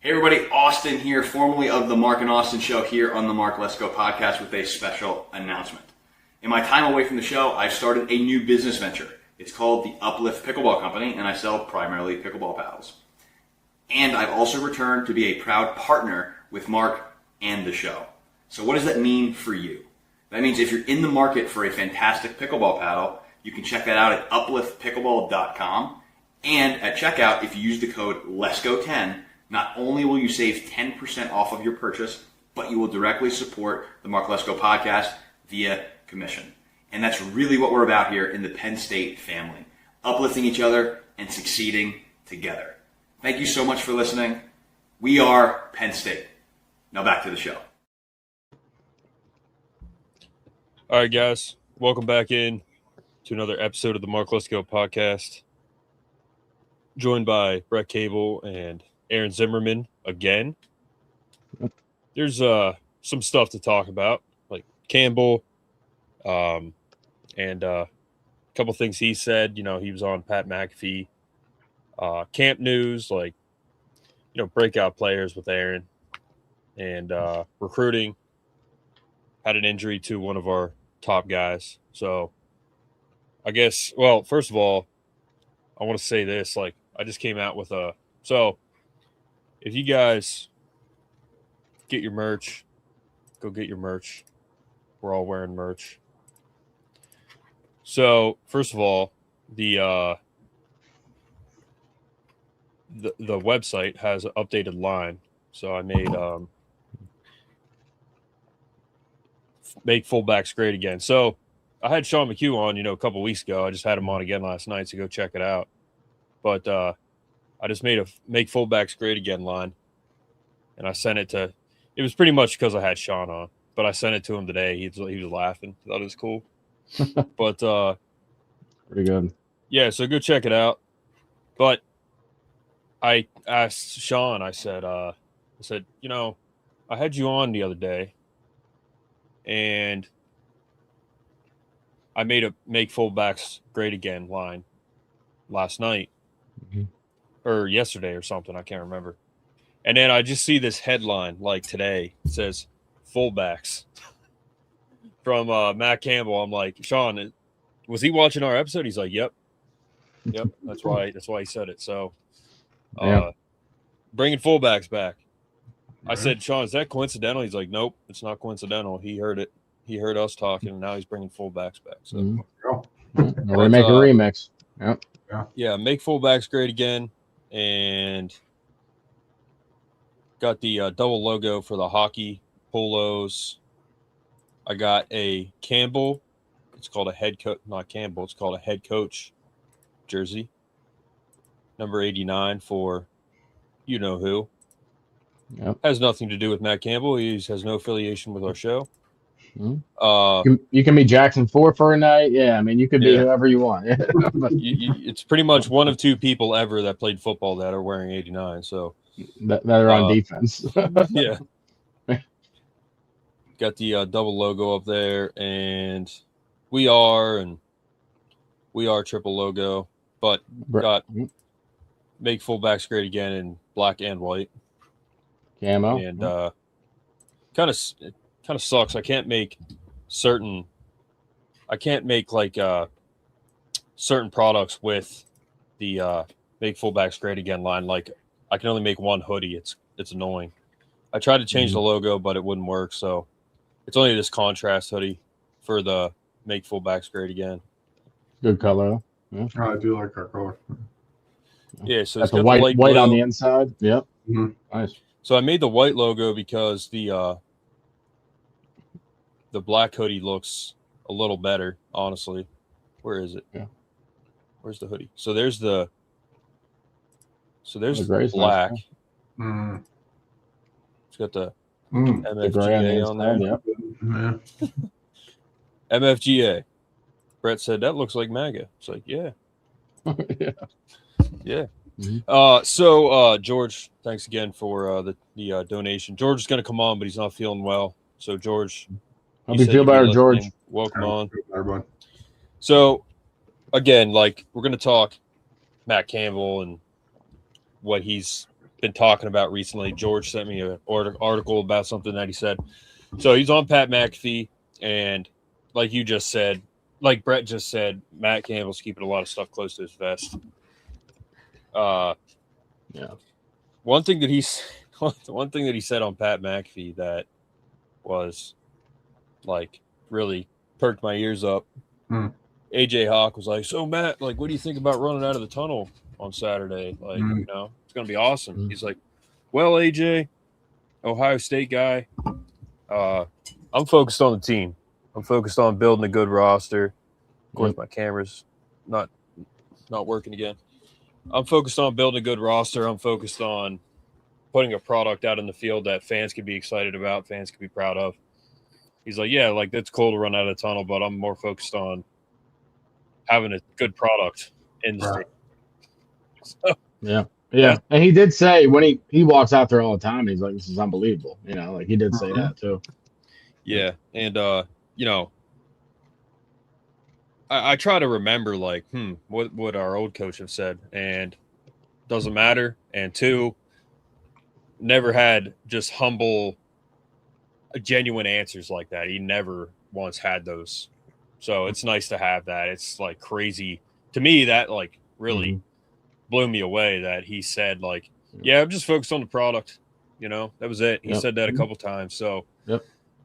Hey everybody, Austin here, formerly of the Mark and Austin Show here on the Mark Lesko podcast with a special announcement. In my time away from the show, I've started a new business venture. It's called the Uplift Pickleball Company, and I sell primarily pickleball paddles. And I've also returned to be a proud partner with Mark and the show. So what does that mean for you? That means if you're in the market for a fantastic pickleball paddle, you can check that out at upliftpickleball.com. And at checkout, if you use the code LESKO10, not only will you save 10% off of your purchase, but you will directly support the Mark Lesko podcast via commission. And that's really what we're about here in the Penn State family, uplifting each other and succeeding together. Thank you so much for listening. We are Penn State. Now back to the show. All right, guys, welcome back in to another episode of the Mark Lesko podcast. Joined by Brett Cambell and Aaron Zimmerman again. There's some stuff to talk about, like Cambell, and a couple things he said. You know, he was on Pat McAfee. Camp news, like, you know, breakout players with Aaron, and recruiting. Had an injury to one of our top guys. So I guess, well, first of all, I want to say this, like, I just came out with so if you guys get your merch, go get your merch. We're all wearing merch. So first of all, the website has an updated line. So I made make fullbacks great again. So I had Sean McHugh on, a couple weeks ago. I just had him on again last night, so go check it out. But I just made a make fullbacks great again line, and I sent it to. It was pretty much because I had Sean on, but I sent it to him today. He was laughing. Thought it was cool. But pretty good. Yeah, so go check it out. But I asked Sean. I said, I had you on the other day, and I made a make fullbacks great again line last night. Mm-hmm. Or yesterday or something. I can't remember. And then I just see this headline like today. It says fullbacks from Matt Cambell. I'm like, Sean, was he watching our episode? He's like, yep. That's why he said it. So bringing fullbacks back. I said, Sean, is that coincidental? He's like, nope, it's not coincidental. He heard it. He heard us talking, and now he's bringing fullbacks back. So we make a remix. Yep. Yeah, make fullbacks great again. And got the double logo for the hockey polos. I got a Cambell. It's called a head coach, not Cambell. It's called a head coach jersey. Number 89 for you know who. Yep. Has nothing to do with Matt Cambell. He has no affiliation with our show. Mm-hmm. You can be Jackson 4 for a night. Yeah, I mean, you could be whoever you want. But it's pretty much one of two people ever that played football that are wearing 89. So that are on defense. Yeah. Got the double logo up there, and we are triple logo, but got make fullbacks great again in black and white. Camo. And kind of sucks. I can't make certain products with the make fullbacks great again line. Like I can only make one hoodie. It's annoying. I tried to change the logo, but it wouldn't work. So it's only this contrast hoodie for the make fullbacks great again. Good color. Yeah. Oh, I do like our color. Yeah, so that's it's got white on the inside. Yep. Mm-hmm. Nice. So I made the white logo because the black hoodie looks a little better, honestly. Where is it? Yeah. Where's the hoodie? So there's the black. Nice. Mm. It's got the MFGA on there. Yeah. MFGA. Brett said that looks like MAGA. It's like, yeah. Yeah. Mm-hmm. So George, thanks again for the donation. George is going to come on, but he's not feeling well. So George, hope you feel better, George. Welcome on. Everyone. So again, like we're going to talk Matt Cambell and what he's been talking about recently. George sent me an article about something that he said. So he's on Pat McAfee, and like you just said, like Brett just said, Matt Campbell's keeping a lot of stuff close to his vest. Yeah. One thing that he said on Pat McAfee that was like really perked my ears up. AJ Hawk was like, "So Matt, like, what do you think about running out of the tunnel on Saturday? Like, you know, it's gonna be awesome." He's like, "Well, AJ, Ohio State guy, I'm focused on the team. I'm focused on building a good roster. Of course, my camera's not working again. I'm focused on building a good roster. I'm focused on putting a product out in the field that fans can be excited about, fans can be proud of." He's like, "Yeah, like that's cool to run out of the tunnel, but I'm more focused on having a good product in the state." So, yeah. And he did say when he walks out there all the time, he's like, "This is unbelievable." You know, like he did say that too. Yeah, and you know, I try to remember like, what would our old coach have said, and doesn't matter. And two, never had just humble, genuine answers like that. He never once had those. So it's nice to have that. It's like crazy to me that like really blew me away that he said like, "Yeah, I'm just focused on the product." You know, that was it. He said that a couple times. So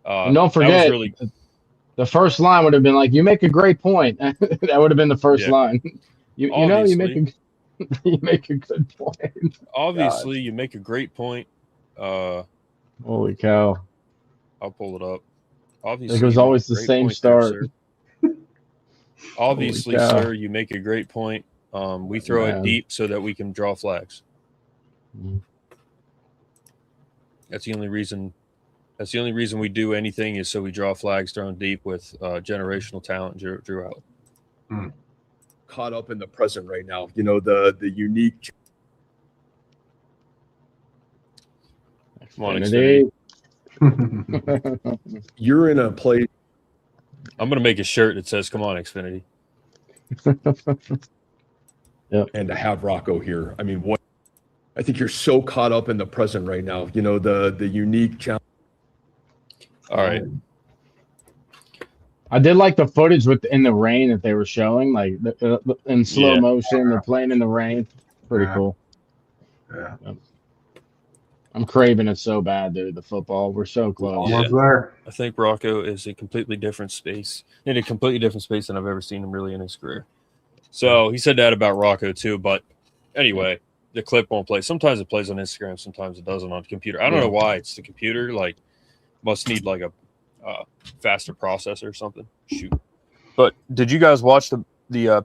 and don't forget, the first line would have been like, "You make a great point." That would have been the first line. You know, you make a good point. Obviously, you make a great point. Holy cow! I'll pull it up. Obviously, it was always the same start. There, obviously, sir, you make a great point. We throw it deep so that we can draw flags. That's the only reason. That's the only reason we do anything is so we draw flags thrown deep with generational talent. Drew out. Caught up in the present right now. You know, the unique. Come on, Xfinity. You're in a place. I'm going to make a shirt that says, "Come on, Xfinity." And to have Rocco here. I mean, I think you're so caught up in the present right now. You know, the unique challenge. All right. I did like the footage in the rain that they were showing, like in slow motion. They're playing in the rain. Pretty cool. Yeah. I'm craving it so bad, dude. The football, we're so close. Almost there. I think Rocco is a completely different space, in a completely different space than I've ever seen him really in his career. So he said that about Rocco too. But anyway, the clip won't play. Sometimes it plays on Instagram, sometimes it doesn't on the computer. I don't know why. It's the computer. Like, must need like a faster processor or something. Shoot. But did you guys watch the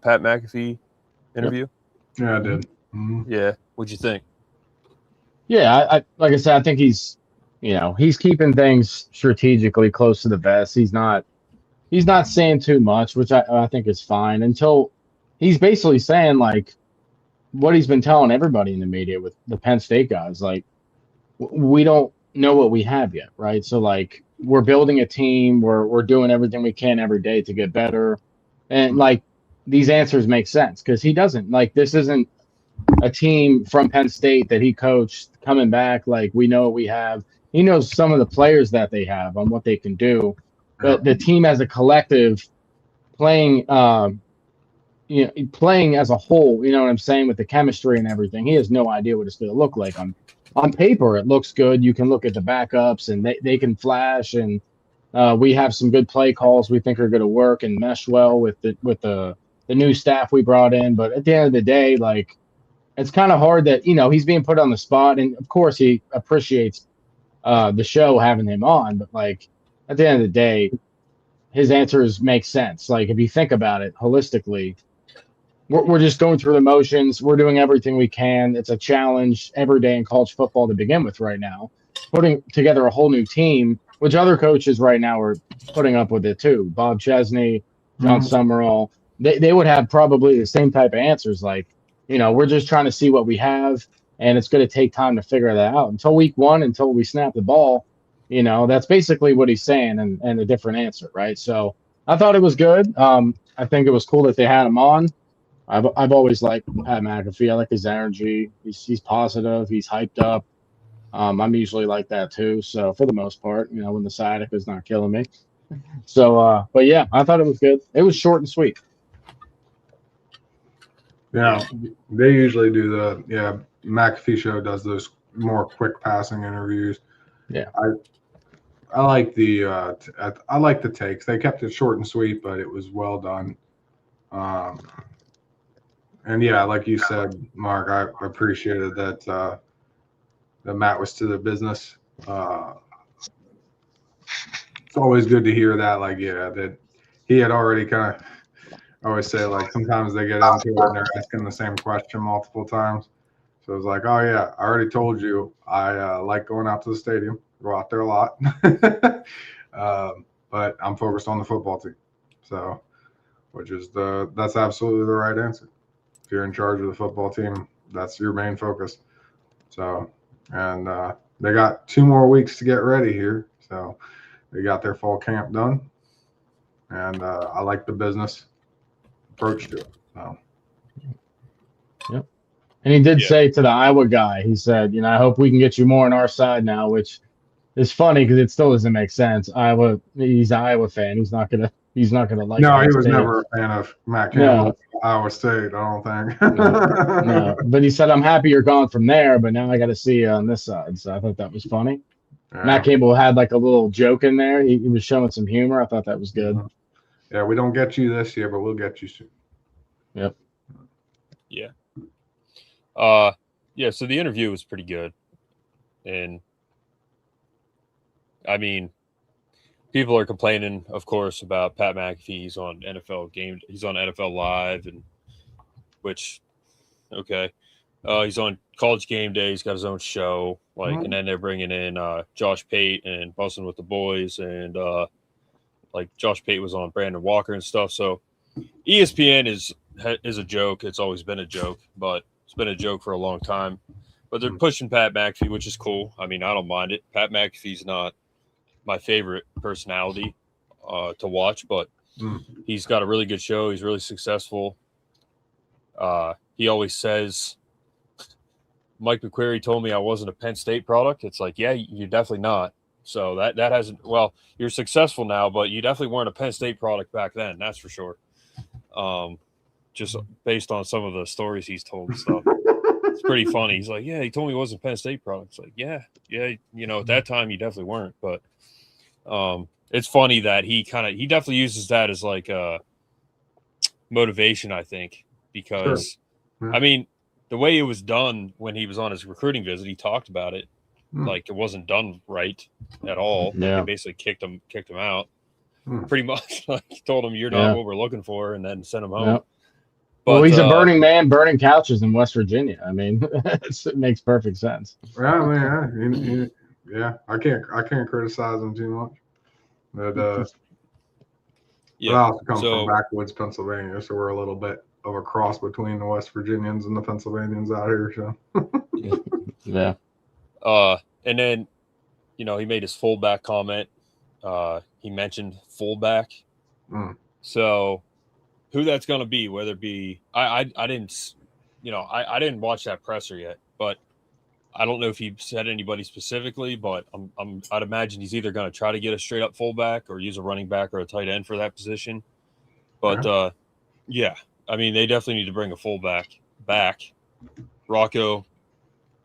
Pat McAfee interview? Yeah, I did. Yeah. What'd you think? Yeah, I like I said, I think he's keeping things strategically close to the vest. He's not saying too much, which I think is fine, until he's basically saying like what he's been telling everybody in the media with the Penn State guys, like we don't know what we have yet, right? So like we're building a team, we're doing everything we can every day to get better, and like these answers make sense because he doesn't like this isn't a team from Penn State that he coached coming back. Like we know what we have. He knows some of the players that they have on what they can do, but the team as a collective playing as a whole, you know what I'm saying, with the chemistry and everything. He has no idea what it's going to look like. On paper, it looks good. You can look at the backups and they can flash, and we have some good play calls we think are going to work and mesh well with the new staff we brought in. But at the end of the day, like, it's kind of hard that, he's being put on the spot. And of course he appreciates the show having him on, but like at the end of the day, his answers make sense. Like if you think about it holistically, we're just going through the motions. We're doing everything we can. It's a challenge every day in college football to begin with right now, putting together a whole new team, which other coaches right now are putting up with it too. Bob Chesney, John Summerall, they would have probably the same type of answers. Like, we're just trying to see what we have, and it's going to take time to figure that out. Until week one, until we snap the ball, that's basically what he's saying, and a different answer, right? So I thought it was good. I think it was cool that they had him on. I've always liked Pat McAfee. I like his energy. He's positive. He's hyped up. I'm usually like that too. So for the most part, when the sciatica is not killing me. So, but yeah, I thought it was good. It was short and sweet. Yeah, they usually do McAfee show does those more quick passing interviews. Yeah. I like I like the takes. They kept it short and sweet, but it was well done. And yeah, like you said, Mark, I appreciated that that Matt was to the business. It's always good to hear that, that he had already kind of. I always say, sometimes they get into it and they're asking the same question multiple times. So it's like, oh yeah, I already told you I like going out to the stadium, go out there a lot, but I'm focused on the football team. So, that's absolutely the right answer. If you're in charge of the football team, that's your main focus. So, and they got 2 more weeks to get ready here. So they got their fall camp done, and I like the business approach to it. So. Yep. And he did say to the Iowa guy, he said, I hope we can get you more on our side now, which is funny because it still doesn't make sense. He's an Iowa fan. He's not gonna like. No, Penn he was State. never a fan of Matt Campbell, Iowa State. I don't think. No, but he said, I'm happy you're gone from there, but now I got to see you on this side. So I thought that was funny. Yeah. Matt Campbell had a little joke in there. He was showing some humor. I thought that was good. Yeah, we don't get you this year, but we'll get you soon. Yep. Yeah. Yeah, so the interview was pretty good. And I mean, people are complaining, of course, about Pat McAfee. He's on NFL Live, and okay. He's on College Game Day. He's got his own show, and then they're bringing in Josh Pate and Bussin' with the Boys, and Josh Pate was on Brandon Walker and stuff. So ESPN is a joke. It's always been a joke, but it's been a joke for a long time. But they're pushing Pat McAfee, which is cool. I mean, I don't mind it. Pat McAfee's not my favorite personality to watch, but he's got a really good show. He's really successful. He always says, Mike McQuarrie told me I wasn't a Penn State product. It's like, yeah, you're definitely not. So that hasn't – well, you're successful now, but you definitely weren't a Penn State product back then. That's for sure. Just based on some of the stories he's told and stuff. It's pretty funny. He's like, yeah, he told me he wasn't a Penn State product. It's like, yeah, at that time you definitely weren't. But it's funny that he definitely uses that as motivation, I think, because, sure. I mean, the way it was done when he was on his recruiting visit, he talked about it. It wasn't done right at all. Yeah. They basically kicked him out. Pretty much. He told him, you're not what we're looking for, and then sent him home. Yeah. But, well, he's a burning man, burning couches in West Virginia. I mean, it makes perfect sense. Yeah, I mean, I can't criticize him too much. But I also come from backwoods Pennsylvania, so we're a little bit of a cross between the West Virginians and the Pennsylvanians out here. So yeah. And then, he made his fullback comment. He mentioned fullback. So who that's going to be, whether it be, I didn't, I didn't watch that presser yet, but I don't know if he said anybody specifically, but I'd imagine he's either going to try to get a straight up fullback or use a running back or a tight end for that position. But I mean, they definitely need to bring a fullback back. Rocco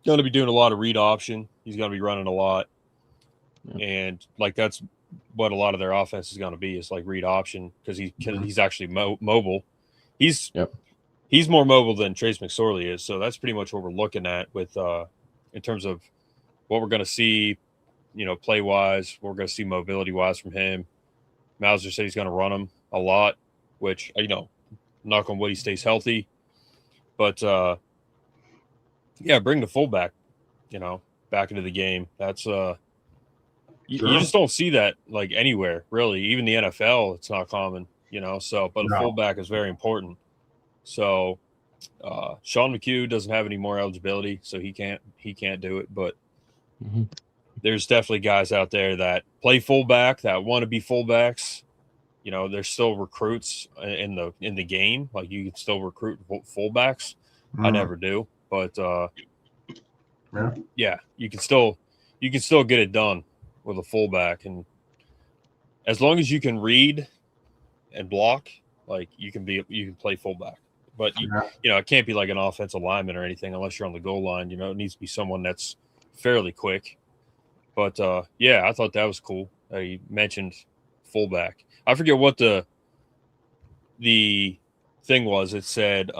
going to be doing a lot of read option. He's going to be running a lot. And that's what a lot of their offense is going to be, is read option, because he's actually mobile. He's more mobile than Trace McSorley is. So that's pretty much what we're looking at with in terms of what we're going to see, play wise, what we're going to see mobility wise from him. Mauser said he's going to run him a lot, which, knock on wood, he stays healthy. But bring the fullback, back into the game. That's you just don't see that anywhere, really. Even the NFL, it's not common, so, but a fullback is very important. So Sean McHugh doesn't have any more eligibility, so he can't do it. But there's definitely guys out there that play fullback, that want to be fullbacks, there's still recruits in the game. Like you can still recruit fullbacks. I Mm. never do, but Yeah. you can still get it done with a fullback, and as long as you can read and block, like you can play fullback. But it can't be like an offensive lineman or anything unless you're on the goal line. It needs to be someone that's fairly quick. But I thought that was cool. You mentioned fullback. I forget what the thing was. It said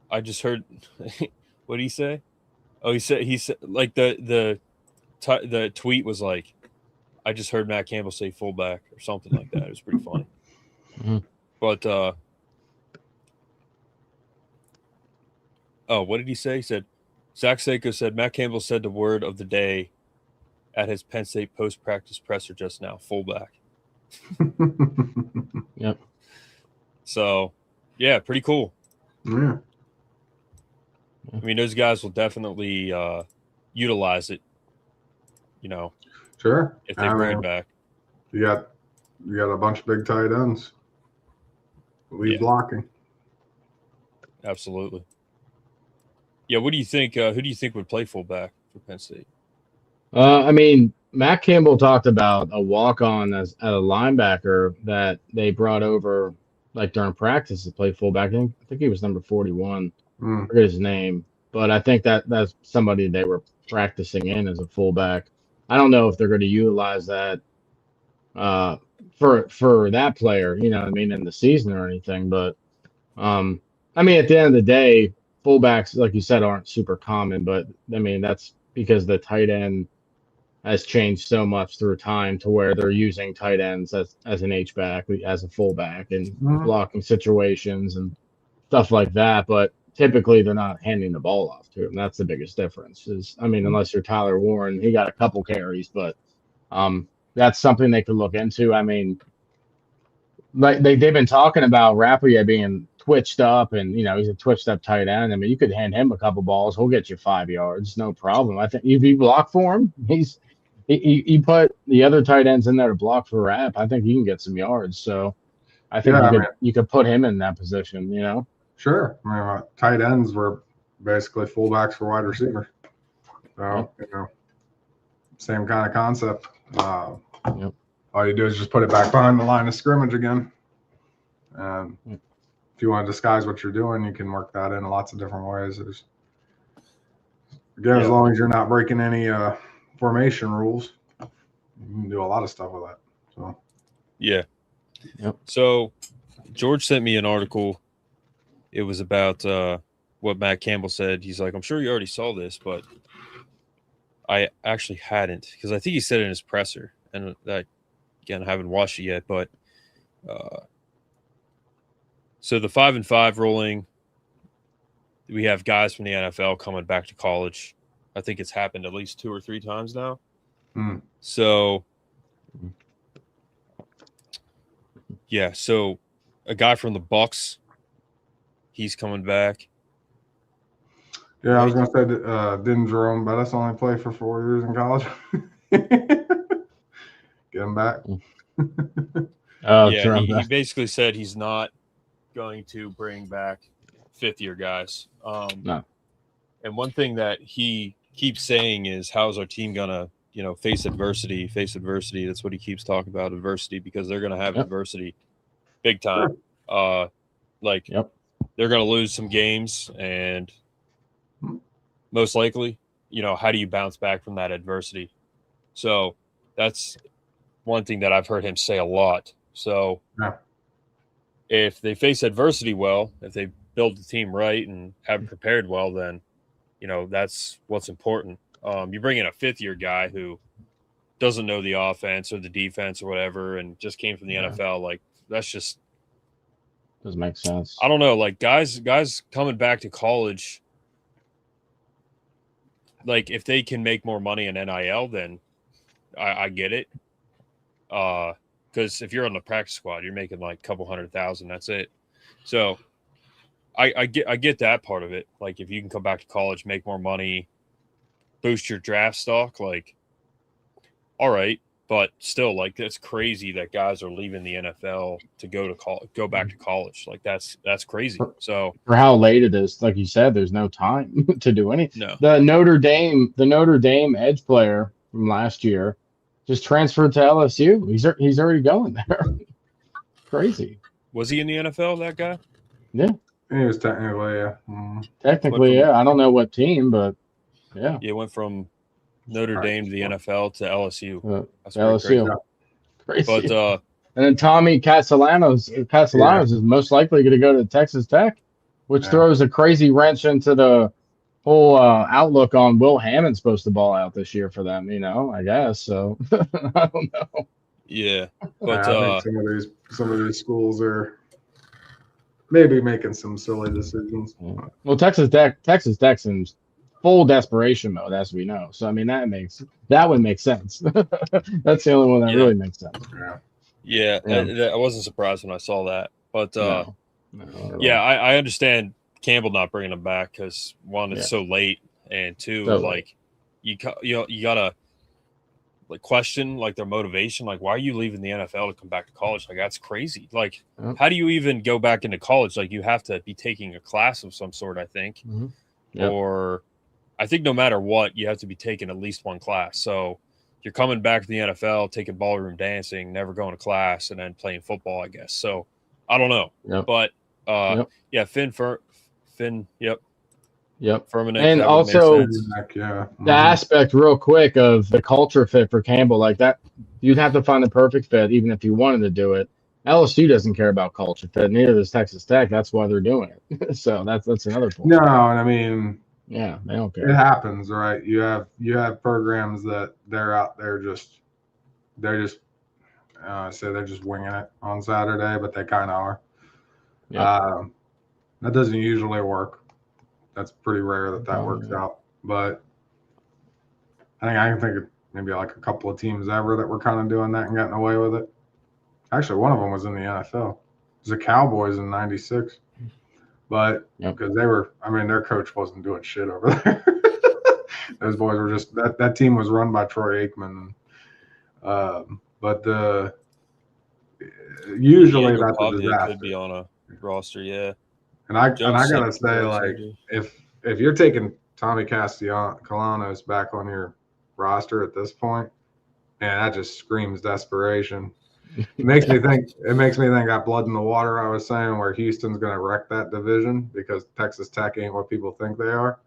I just heard what did he say? Oh, he said like the tweet was like, I just heard Matt Campbell say fullback or something like that. It was pretty funny. Mm-hmm. But what did he say? He said Zach Seiko said Matt Campbell said the word of the day at his Penn State post-practice presser just now, fullback. Yep. So, yeah, pretty cool. Yeah. I mean, those guys will definitely utilize it, Sure. if they bring it back. You got a bunch of big tight ends. Leave blocking. Absolutely. Yeah, what do you think? Who do you think would play fullback for Penn State? I mean, Matt Campbell talked about a walk-on as a linebacker that they brought over like during practice to play fullback. I think he was number 41. I forget his name, but I think that's somebody they were practicing in as a fullback. I don't know if they're going to utilize that for that player, in the season or anything. But I mean, at the end of the day, fullbacks, like you said, aren't super common. But I mean, that's because the tight end has changed so much through time to where they're using tight ends as an H-back, as a fullback, and blocking situations and stuff like that. But typically, they're not handing the ball off to him. That's the biggest difference. Unless you're Tyler Warren, he got a couple carries, but that's something they could look into. I mean, like they've been talking about Rapia being twitched up, and he's a twitched up tight end. I mean, you could hand him a couple balls, he'll get you 5 yards, no problem. I think if you block for him, you put the other tight ends in there to block for Rap, I think he can get some yards. So I think you could put him in that position. Sure. I mean, tight ends were basically fullbacks for wide receiver. So, same kind of concept. All you do is just put it back behind the line of scrimmage again. And if you want to disguise what you're doing, you can work that in lots of different ways. As long as you're not breaking any formation rules, you can do a lot of stuff with that. So, yeah. Yep. So, George sent me an article. It was about what Matt Campbell said. He's like, I'm sure you already saw this, but I actually hadn't, because I think he said it in his presser. And that, again, I haven't watched it yet. But so the 5-5 rolling, we have guys from the NFL coming back to college. I think it's happened at least 2 or 3 times now. So, so a guy from the Bucks, he's coming back. Yeah, I was going to say, didn't Jerome Bettis only play for 4 years in college? Get him back. He basically said he's not going to bring back fifth-year guys. No. And one thing that he keeps saying is, how's our team going to, face adversity? That's what he keeps talking about, adversity, because they're going to have adversity big time. Sure. They're going to lose some games, and most likely, how do you bounce back from that adversity? So that's one thing that I've heard him say a lot. So if they face adversity well, if they build the team right and have it prepared well, then, that's what's important. You bring in a fifth-year guy who doesn't know the offense or the defense or whatever and just came from the NFL, like, that's just doesn't make sense. I don't know. Like, guys coming back to college, like, if they can make more money in NIL, then I get it. Because if you're on the practice squad, you're making like a couple $100,000. That's it. So I get that part of it. Like, if you can come back to college, make more money, boost your draft stock, like, all right, but still, like, that's crazy that guys are leaving the NFL to go back to college. Like, that's crazy. So For how late it is, like you said, there's no time to do anything. no, The Notre Dame edge player from last year just transferred to LSU. He's already going there. Crazy. was he in the NFL? That guy? Yeah, He was technically, yeah. technically, yeah. I don't know what team, but yeah, Yeah, went from Notre Dame to the NFL to LSU. That's pretty LSU. crazy. Crazy. But and then Tommy Castellanos is most likely going to go to Texas Tech, which throws a crazy wrench into the whole outlook on Will Hammond's supposed to ball out this year for them. I guess so. I don't know. yeah, but I think some of these schools are maybe making some silly decisions. Well, Texas Tech seems full desperation mode, as we know. So I mean, that would make sense. That's the only one that really makes sense. Yeah. I wasn't surprised when I saw that, but No, I understand Cambell not bringing him back because one, it's so late, and two, like you gotta like question like their motivation. Like, why are you leaving the NFL to come back to college? Like, that's crazy. Like, how do you even go back into college? Like, you have to be taking a class of some sort, I think, or I think no matter what, you have to be taking at least one class. So you're coming back to the NFL, taking ballroom dancing, never going to class, and then playing football, I guess. So I don't know, but Finn, Furman, and also the aspect real quick of the culture fit for Cambell, like that, you'd have to find the perfect fit, even if you wanted to do it. LSU doesn't care about culture fit, neither does Texas Tech. That's why they're doing it. So that's another point. No, I mean, yeah, they don't care. It happens, right? You have programs that they're out there they're just winging it on Saturday, but they kind of are. That doesn't usually work. That's pretty rare that works out. But I can think of maybe like a couple of teams ever that were kind of doing that and getting away with it. Actually, one of them was in the NFL. It was the Cowboys in '96. But because their coach wasn't doing shit over there. Those boys were just that team was run by Troy Aikman. But usually that's a disaster. Could be on a roster, yeah. And I gotta say, like, if you're taking Tommy Castellanos back on your roster at this point, man, that just screams desperation. It makes me think that blood in the water I was saying, where Houston's going to wreck that division because Texas Tech ain't what people think they are.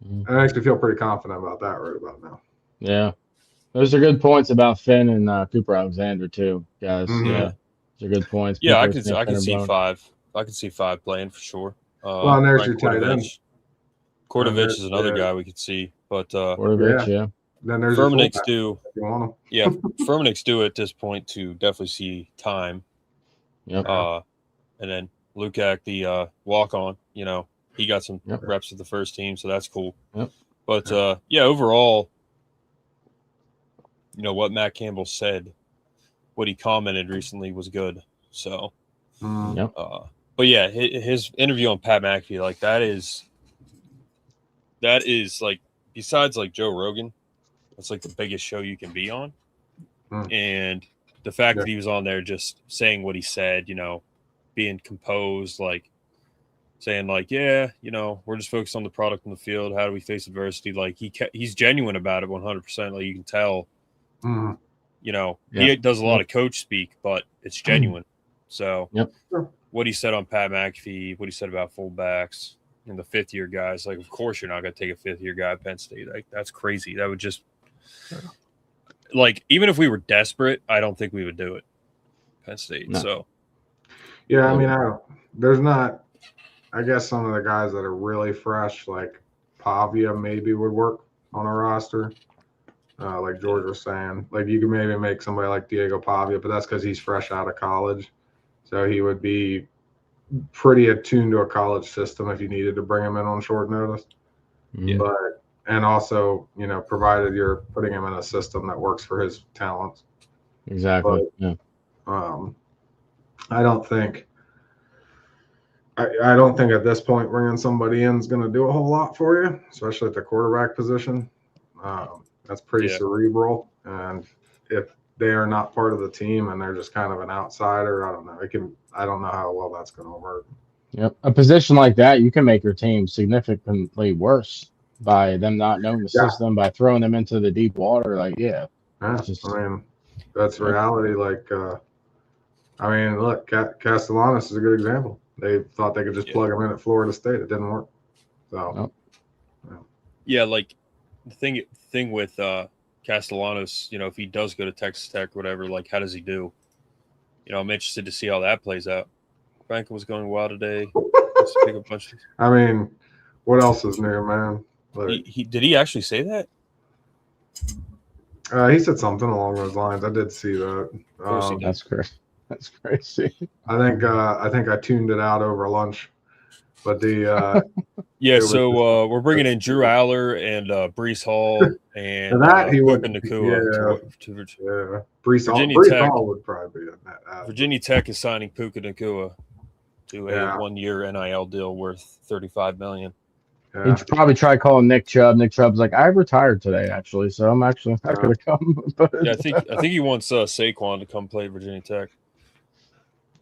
It makes me feel pretty confident about that right about now. Yeah, those are good points about Finn and Cooper Alexander too, guys. Yeah, those are good points. Yeah, I can see 5. I can see 5 playing for sure. Well, and there's your tight end. Kordovich is another guy we could see, but Kordovich, Then there's Furman's due. Yeah, Furman's due at this point to definitely see time. Yep. And then Lukac, the walk-on, he got some reps with the first team, so that's cool. Yep. But overall, what Matt Cambell said, what he commented recently was good. So, but yeah, his interview on Pat McAfee, like that is like, besides like Joe Rogan, it's like the biggest show you can be on. And the fact that he was on there just saying what he said, being composed, like saying like, we're just focused on the product in the field. How do we face adversity? Like he's genuine about it 100%. Like you can tell, he does a lot of coach speak, but it's genuine. So what he said on Pat McAfee, what he said about fullbacks and the 5th-year guys, like, of course you're not going to take a 5th-year guy at Penn State. Like, that's crazy. That would just like, even if we were desperate, I don't think we would do it. Penn State. No. So yeah, I mean, there's not. I guess some of the guys that are really fresh, like Pavia, maybe would work on a roster. Like George was saying, like you could maybe make somebody like Diego Pavia, but that's because he's fresh out of college, so he would be pretty attuned to a college system if you needed to bring him in on short notice. But and also, provided you're putting him in a system that works for his talents. Exactly. But, I don't think at this point bringing somebody in is going to do a whole lot for you, especially at the quarterback position. That's pretty Yeah. cerebral. And if they are not part of the team and they're just kind of an outsider, I don't know. I don't know how well that's going to work. Yep. A position like that, you can make your team significantly worse by them not knowing the system, by throwing them into the deep water. Like, Yeah, just, I mean, that's reality. Like, I mean, look, Castellanos is a good example. They thought they could just plug him in at Florida State. It didn't work. So, Yeah, like the thing with Castellanos, you know, if he does go to Texas Tech or whatever, like how does he do? You know, I'm interested to see how that plays out. Franklin was going well today. Pick a bunch of... I mean, what else is new, man? Like, he did he actually say that? He said something along those lines. I did see that. Of course he did. that's crazy. That's crazy. I think I tuned it out over lunch, but the yeah. So we're bringing in Drew Aller and Brees Hall and that he would Nakua to Brees Hall would probably be in that. Virginia Tech is signing Puka Nakua to a 1-year NIL deal worth $35 million. Yeah. He'd probably try calling Nick Chubb. Nick Chubb's like, I retired today, actually, so I'm actually not going to come. But yeah, I think he wants Saquon to come play Virginia Tech.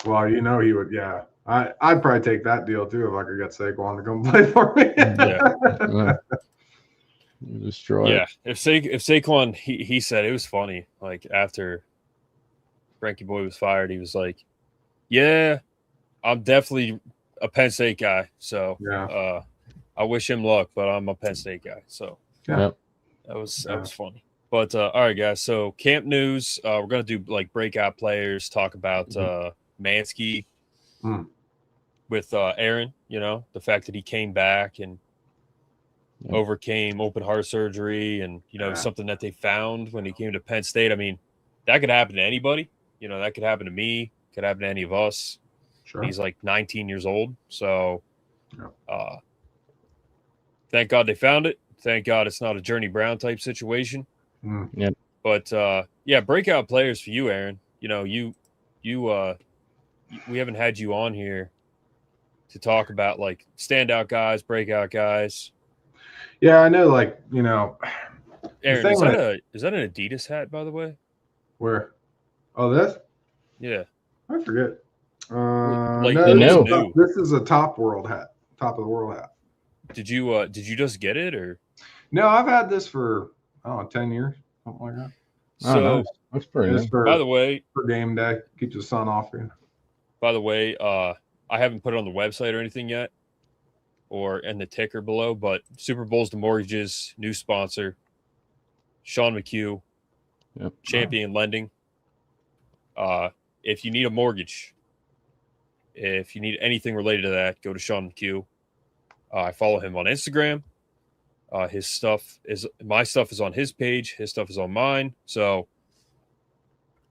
Well, you know he would. Yeah, I'd probably take that deal too if I could get Saquon to come play for me. Yeah, destroy. Yeah, if Saquon, he said it was funny. Like after Frankie Boy was fired, he was like, "Yeah, I'm definitely a Penn State guy. So I wish him luck, but I'm a Penn State guy." So that was funny. But all right, guys. So camp news. We're gonna do like breakout players. Talk about Mansky with Aaron. You know, the fact that he came back and overcame open heart surgery, and you know something that they found when he came to Penn State. I mean, that could happen to anybody. You know, that could happen to me. Could happen to any of us. Sure. He's like 19 years old. So thank God they found it. Thank God it's not a Journey Brown type situation. Yeah. But breakout players for you, Aaron. You know, we haven't had you on here to talk about like standout guys, breakout guys. Yeah, I know. Like, you know, Aaron, is that an Adidas hat, by the way? Where? Oh, this? Yeah. I forget. No, this is a top of the world hat. Did you just get it or? No, I've had this for 10 years, something like that. So nice. That's pretty nice. By the way, for game day, keeps the sun off you. By the way, I haven't put it on the website or anything yet, or in the ticker below. But Super Bowls to Mortgages, new sponsor, Sean McHugh, Champion Lending. If you need a mortgage, if you need anything related to that, go to Sean McHugh. I follow him on Instagram. My stuff is on his page. His stuff is on mine. So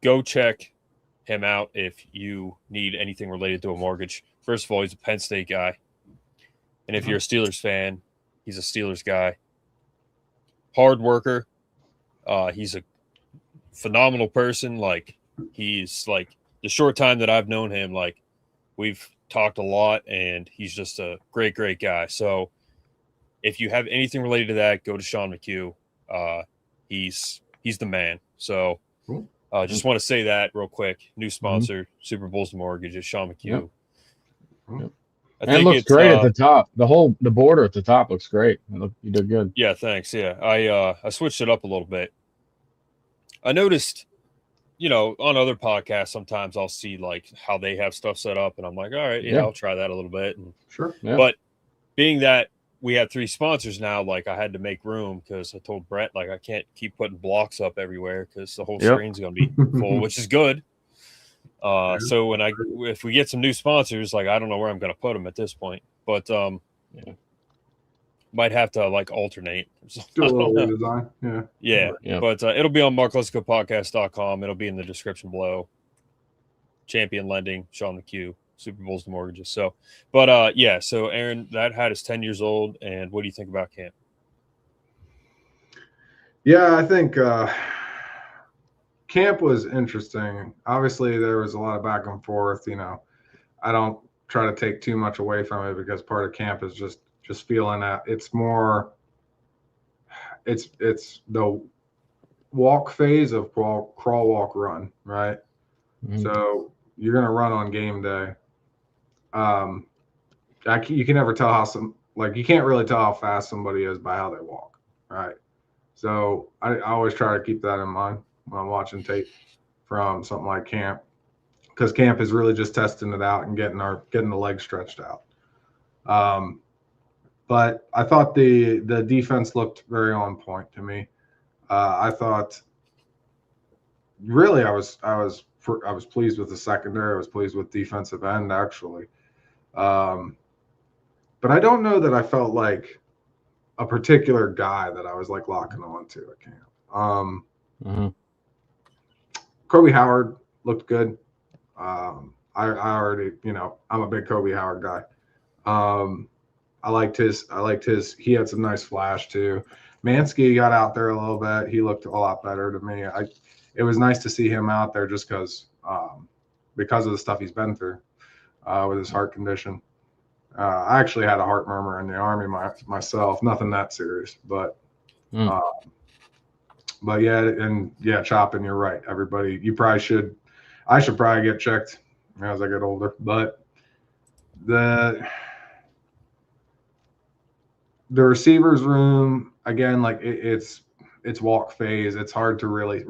go check him out if you need anything related to a mortgage. First of all, he's a Penn State guy. And if you're a Steelers fan, he's a Steelers guy. Hard worker. He's a phenomenal person. Like, he's like, the short time that I've known him, like, we've talked a lot, and he's just a great, great guy. So if you have anything related to that, go to Sean McHugh. He's the man. So just want to say that real quick. New sponsor, Super Bowls to Mortgages, Sean McHugh. Yep. And it looks great at the top. The border at the top looks great. You did good. Yeah, thanks. Yeah, I switched it up a little bit. I noticed, you know, on other podcasts, sometimes I'll see like how they have stuff set up, and I'm like, all right, I'll try that a little bit. And, sure. Yeah. But being that we have 3 sponsors now, like I had to make room because I told Brett, like, I can't keep putting blocks up everywhere because the whole screen's going to be full, which is good. So if we get some new sponsors, like, I don't know where I'm going to put them at this point, but might have to like alternate. Do a little redesign. Yeah. But it'll be on markleskopodcast.com. It'll be in the description below. Champion Lending, Sean McHugh, Super Bowls to Mortgages. So, but so Aaron, that hat is 10 years old. And what do you think about camp? Yeah, I think camp was interesting. Obviously, there was a lot of back and forth. You know, I don't try to take too much away from it because part of camp is just feeling that it's more. it's the walk phase of crawl, walk, run, right? Mhm. So you're gonna run on game day. You can never tell you can't really tell how fast somebody is by how they walk, right? So I always try to keep that in mind when I'm watching tape from something like camp, because camp is really just testing it out and getting the legs stretched out. But I thought the defense looked very on point to me. I thought really I was pleased with the secondary. I was pleased with defensive end actually. But I don't know that I felt like a particular guy that I was like locking on to at camp. Kobe Howard looked good. I already, I'm a big Kobe Howard guy. I liked his, he had some nice flash too. Mansky got out there a little bit. He looked a lot better to me. It was nice to see him out there just because of the stuff he's been through with his heart condition. I actually had a heart murmur in the Army myself. Nothing that serious, but yeah, Choppin, you're right. Everybody, I should probably get checked as I get older. But the receivers room again, like it's walk phase. It's hard to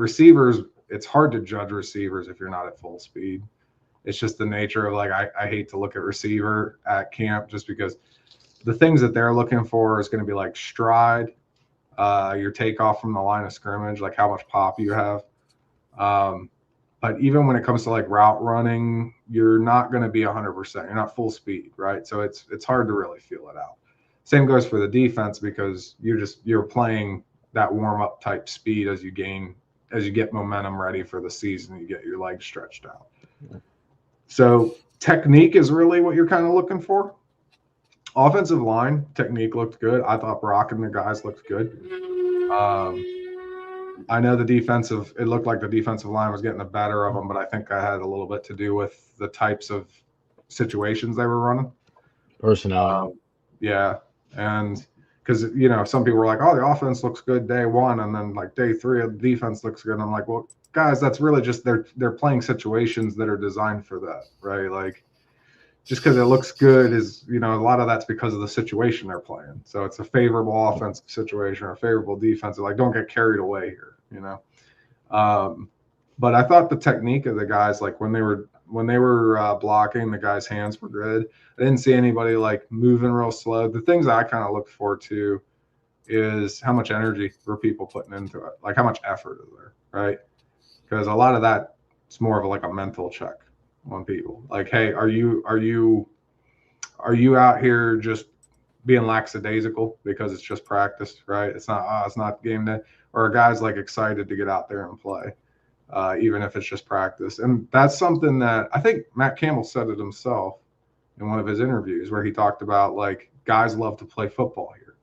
it's hard to judge receivers if you're not at full speed. It's just the nature of I hate to look at receiver at camp just because the things that they're looking for is going to be like stride, your takeoff from the line of scrimmage, like how much pop you have. But even when it comes to route running, you're not going to be 100%. You're not full speed, right? So it's hard to really feel it out. Same goes for the defense because you're playing that warm up type speed as you get momentum ready for the season. You get your legs stretched out. So technique is really what you're kind of looking for. Offensive line technique looked good. I thought Brock and the guys looked good. I know it looked like the defensive line was getting the better of them, but I think I had a little bit to do with the types of situations they were running. Personnel. Yeah. And because, some people were like, oh, the offense looks good day one. And then day three, the defense looks good. And I'm like, well, guys, that's really just they're playing situations that are designed for that, right? Just because it looks good is, a lot of that's because of the situation they're playing. So it's a favorable offensive situation or a favorable defensive. Don't get carried away here, But I thought the technique of the guys, when they were blocking, the guys' hands were good. I didn't see anybody moving real slow. The things I kind of look for too is how much energy were people putting into it, how much effort is there, right? Because a lot of that it's more of a mental check on people. Hey, are you out here just being lackadaisical because it's just practice, right? It's not game day, or are guys excited to get out there and play, even if it's just practice? And that's something that I think Matt Cambell said it himself in one of his interviews where he talked about guys love to play football here.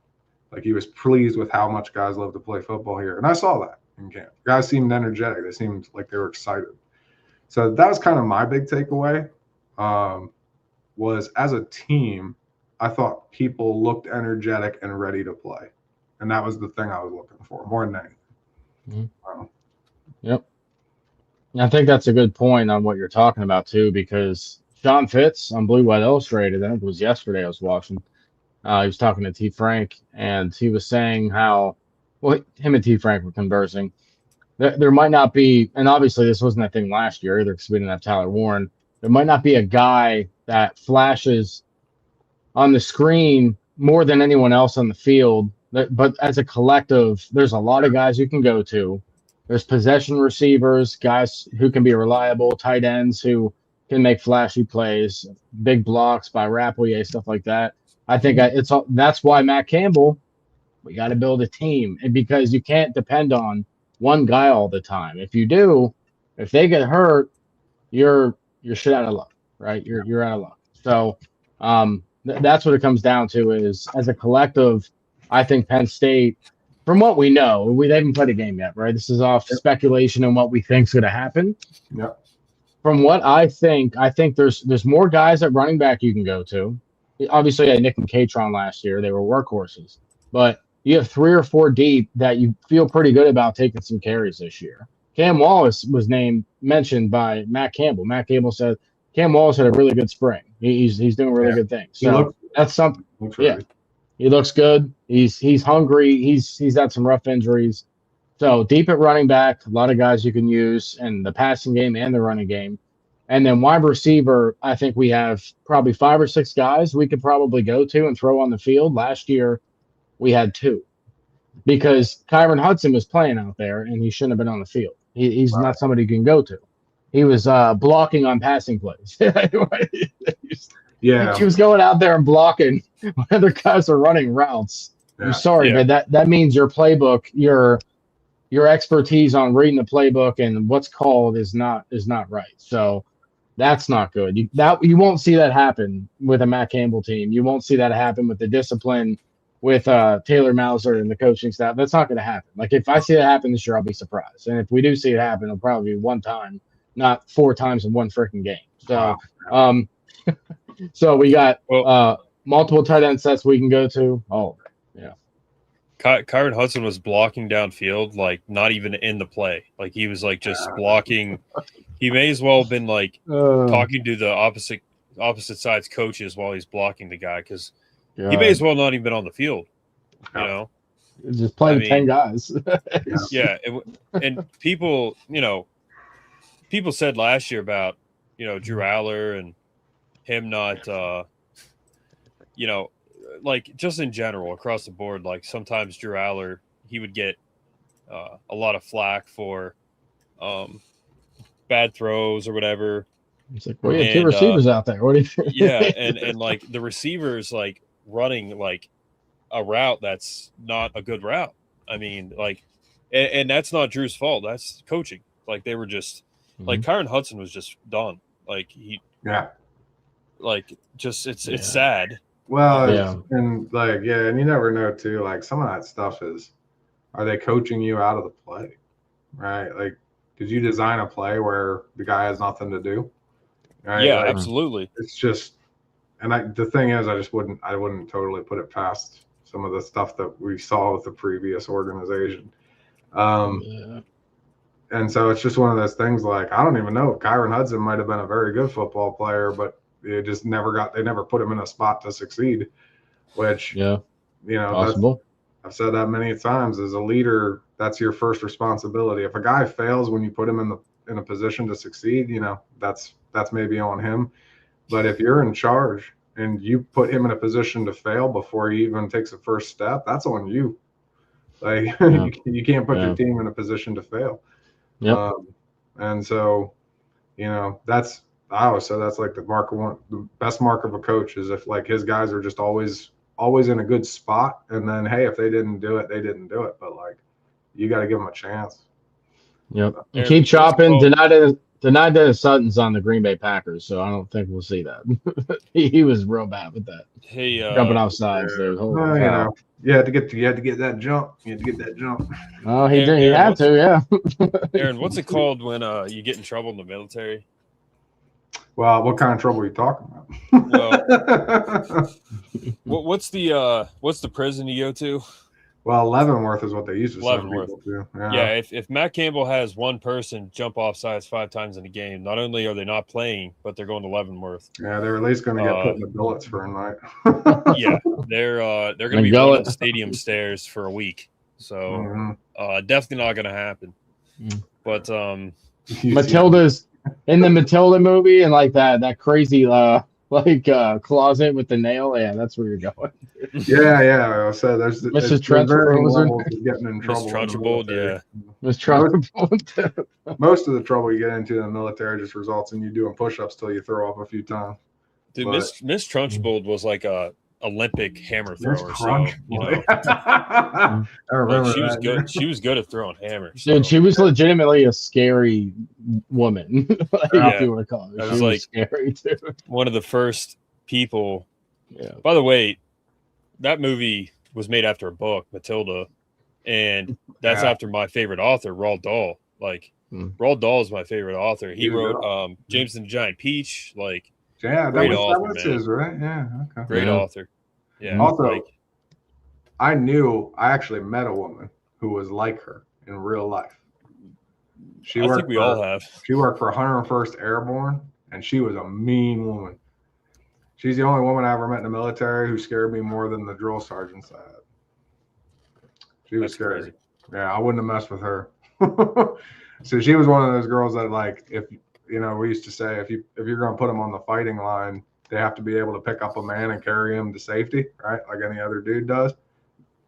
He was pleased with how much guys love to play football here, and I saw that in camp. Guys seemed energetic. They seemed like they were excited. So that was kind of my big takeaway. Was as a team, I thought people looked energetic and ready to play, and that was the thing I was looking for more than anything. Yep. I think that's a good point on what you're talking about too, because Sean Fitz on Blue White Illustrated, I think it was yesterday I was watching. He was talking to T. Frank, and he was saying how, him and T. Frank were conversing. There might not be, and obviously this wasn't a thing last year either because we didn't have Tyler Warren. There might not be a guy that flashes on the screen more than anyone else on the field. But as a collective, there's a lot of guys you can go to. There's possession receivers, guys who can be reliable, tight ends who can make flashy plays, big blocks by Rapplier, stuff like that. I think that's why Matt Cambell, we got to build a team, and because you can't depend on one guy all the time. If you do, if they get hurt, you're shit out of luck, right? You're out of luck. So that's what it comes down to is as a collective, I think Penn State, from what we know, they haven't played a game yet, right? This is off speculation and what we think is going to happen. Yeah. From what I think there's more guys at running back you can go to. Obviously, I had Nick and Katron last year. They were workhorses. But you have 3 or 4 deep that you feel pretty good about taking some carries this year. Cam Wallace was mentioned by Matt Campbell. Matt Campbell said Cam Wallace had a really good spring. He's doing really good things. So that's something. Yeah, he looks good. He's hungry. He's had some rough injuries. So deep at running back, a lot of guys you can use in the passing game and the running game. And then wide receiver, I think we have probably 5 or 6 guys we could probably go to and throw on the field. Last year, we had 2 because Kyron Hudson was playing out there and he shouldn't have been on the field. He's not somebody you can go to. He was blocking on passing plays. Yeah. He was going out there and blocking when other guys are running routes. Yeah. I'm sorry, but that means your playbook, your expertise on reading the playbook and what's called is not right. So that's not good. You won't see that happen with a Matt Campbell team. You won't see that happen with the discipline with Taylor Mauser and the coaching staff. That's not going to happen. Like if I see that happen this year, I'll be surprised. And if we do see it happen, it'll probably be 1 time, not 4 times in one freaking game. So, so we got multiple tight end sets we can go to. Oh, yeah. Kyron Hudson was blocking downfield, like not even in the play. Like he was like just blocking. He may as well have been like talking to the opposite side's coaches while he's blocking the guy because he may as well not even been on the field. You know, just playing 10 guys. Yeah, and people, people said last year about Drew Aller and him not, like just in general across the board. Like sometimes Drew Aller, he would get a lot of flack for bad throws or whatever. It's like, we have 2 receivers out there. What do you think? Yeah, and like the receivers like running like a route that's not a good route. I mean, like, and that's not Drew's fault. That's coaching. Like they were just like Kyron Hudson was just done. Like like just it's sad. Well, and and you never know too. Like some of that stuff are they coaching you out of the play, right? Like, did you design a play where the guy has nothing to do? Right? Yeah, like, absolutely. It's just, and the thing is, I wouldn't totally put it past some of the stuff that we saw with the previous organization. And so it's just one of those things. Like I don't even know. Kyron Hudson might have been a very good football player, but they never put him in a spot to succeed, which, possible. I've said that many times. As a leader, that's your first responsibility. If a guy fails when you put him in a position to succeed, that's maybe on him. But if you're in charge and you put him in a position to fail before he even takes a first step, that's on you. Like you can't put your team in a position to fail. Yep. And so, I always say that's like the best mark of a coach is if like his guys are just always in a good spot. And then, hey, if they didn't do it, they didn't do it. But like, you got to give them a chance. Yep. And keep chopping. Denied Dennis Sutton's on the Green Bay Packers, so I don't think we'll see that. he was real bad with that. Hey, jumping off sides there. You had to get that jump. You had to get that jump. Oh, he did. He had to, yeah. Aaron, what's it called when you get in trouble in the military? Well, what kind of trouble are you talking about? Well, what's the prison you go to? Well, Leavenworth is what they used to Leavenworth. send people to. Yeah, if Matt Campbell has one person jump off sides 5 times in a game, not only are they not playing, but they're going to Leavenworth. Yeah, they're at least going to get put in the billets for a night. Yeah, they're going to be running the stadium stairs for a week. So definitely not going to happen. But Matilda's in the Matilda movie and like that crazy closet with the nail. Yeah, that's where you're going. Yeah. So there's Mrs. Trunchbull getting in trouble. Miss Trunchbull, yeah. Miss Trunchbull. Most of the trouble you get into in the military just results in you doing push-ups till you throw up a few times. Dude, Miss Trunchbull was like a Olympic hammer thrower. So, I remember she was good. She was good at throwing hammers. Dude, she was legitimately a scary woman. If you want to call her. She was scary too. One of the first people. Yeah. By the way, that movie was made after a book, Matilda, and that's after my favorite author, Roald Dahl. Roald Dahl is my favorite author. He wrote James and the Giant Peach. That was his, right? Yeah. Okay. Great author. Yeah. Also, I actually met a woman who was like her in real life. I think we all have. She worked for 101st Airborne, and she was a mean woman. She's the only woman I ever met in the military who scared me more than the drill sergeants I had. She was scary. Crazy. Yeah, I wouldn't have messed with her. So she was one of those girls that, like, if you know, we used to say if you're going to put them on the fighting line, they have to be able to pick up a man and carry him to safety, right? Like any other dude does.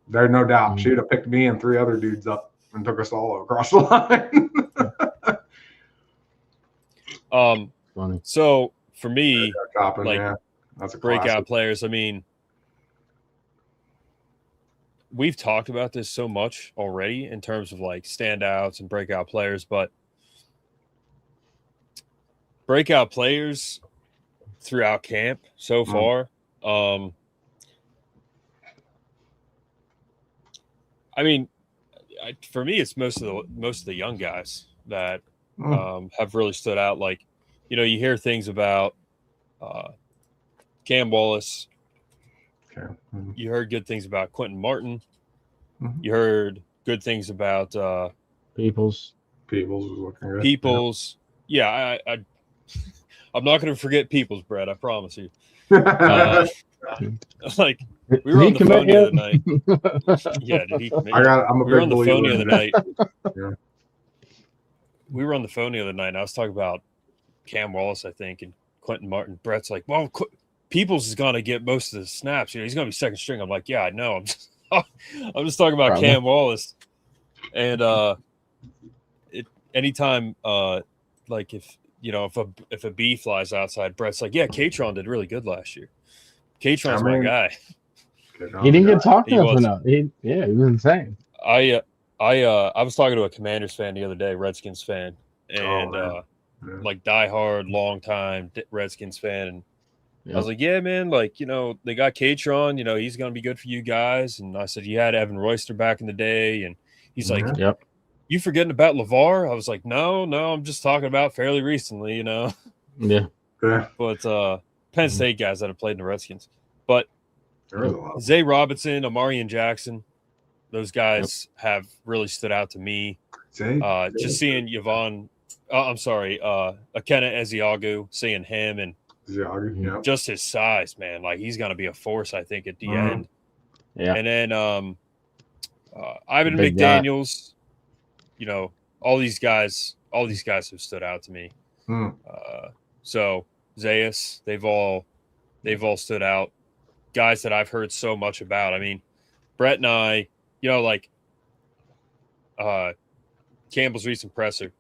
There's no doubt she would have picked me and 3 other dudes up and took us all across the line. Funny. So for me, Chopping, like, yeah. That's a breakout classic. players, I mean, we've talked about this so much already in terms of like standouts and breakout players, but breakout players throughout camp so far, I mean, for me, it's most of the young guys that have really stood out. Like, you know, you hear things about Cam Wallace. Okay. You heard good things about Quentin Martin. Mhm. You heard good things about Peoples was looking good. Peoples. Yeah, I'm not going to forget Peoples, Brett. I promise you. Like, we were on the phone the other night. Yeah, did he commit? I'm a we were big on the phone the other night. Yeah. We were on the phone the other night, and I was talking about Cam Wallace, I think, and Quentin Martin. Brett's like, well, Peoples is going to get most of the snaps. You know, he's going to be second string. I'm like, yeah, I know. I'm just talking about Cam Wallace. And anytime, like, if a bee flies outside, Brett's like, yeah, Katron did really good last year. Katron's my guy. He didn't get talked about enough. He was insane. I was talking to a Commanders fan the other day, Redskins fan, and like diehard, long time Redskins fan. And I was like, yeah, man, like, you know, they got Katron, you know, he's going to be good for you guys. And I said, you had Evan Royster back in the day. And he's like, you forgetting about LeVar? I was like, no, I'm just talking about fairly recently, you know? Yeah. But Penn State guys that have played in the Redskins. But Zay Robinson, Amarian Jackson, those guys have really stood out to me. Just seeing Akenna Ezeagu, seeing him and just his size, man. Like, he's going to be a force, I think, at the end. Yeah. And then Ivan McDaniels, you know, all these guys have stood out to me. So Zayas, they've all stood out. Guys that I've heard so much about. I mean, Brett and I, you know, like Campbell's recent presser,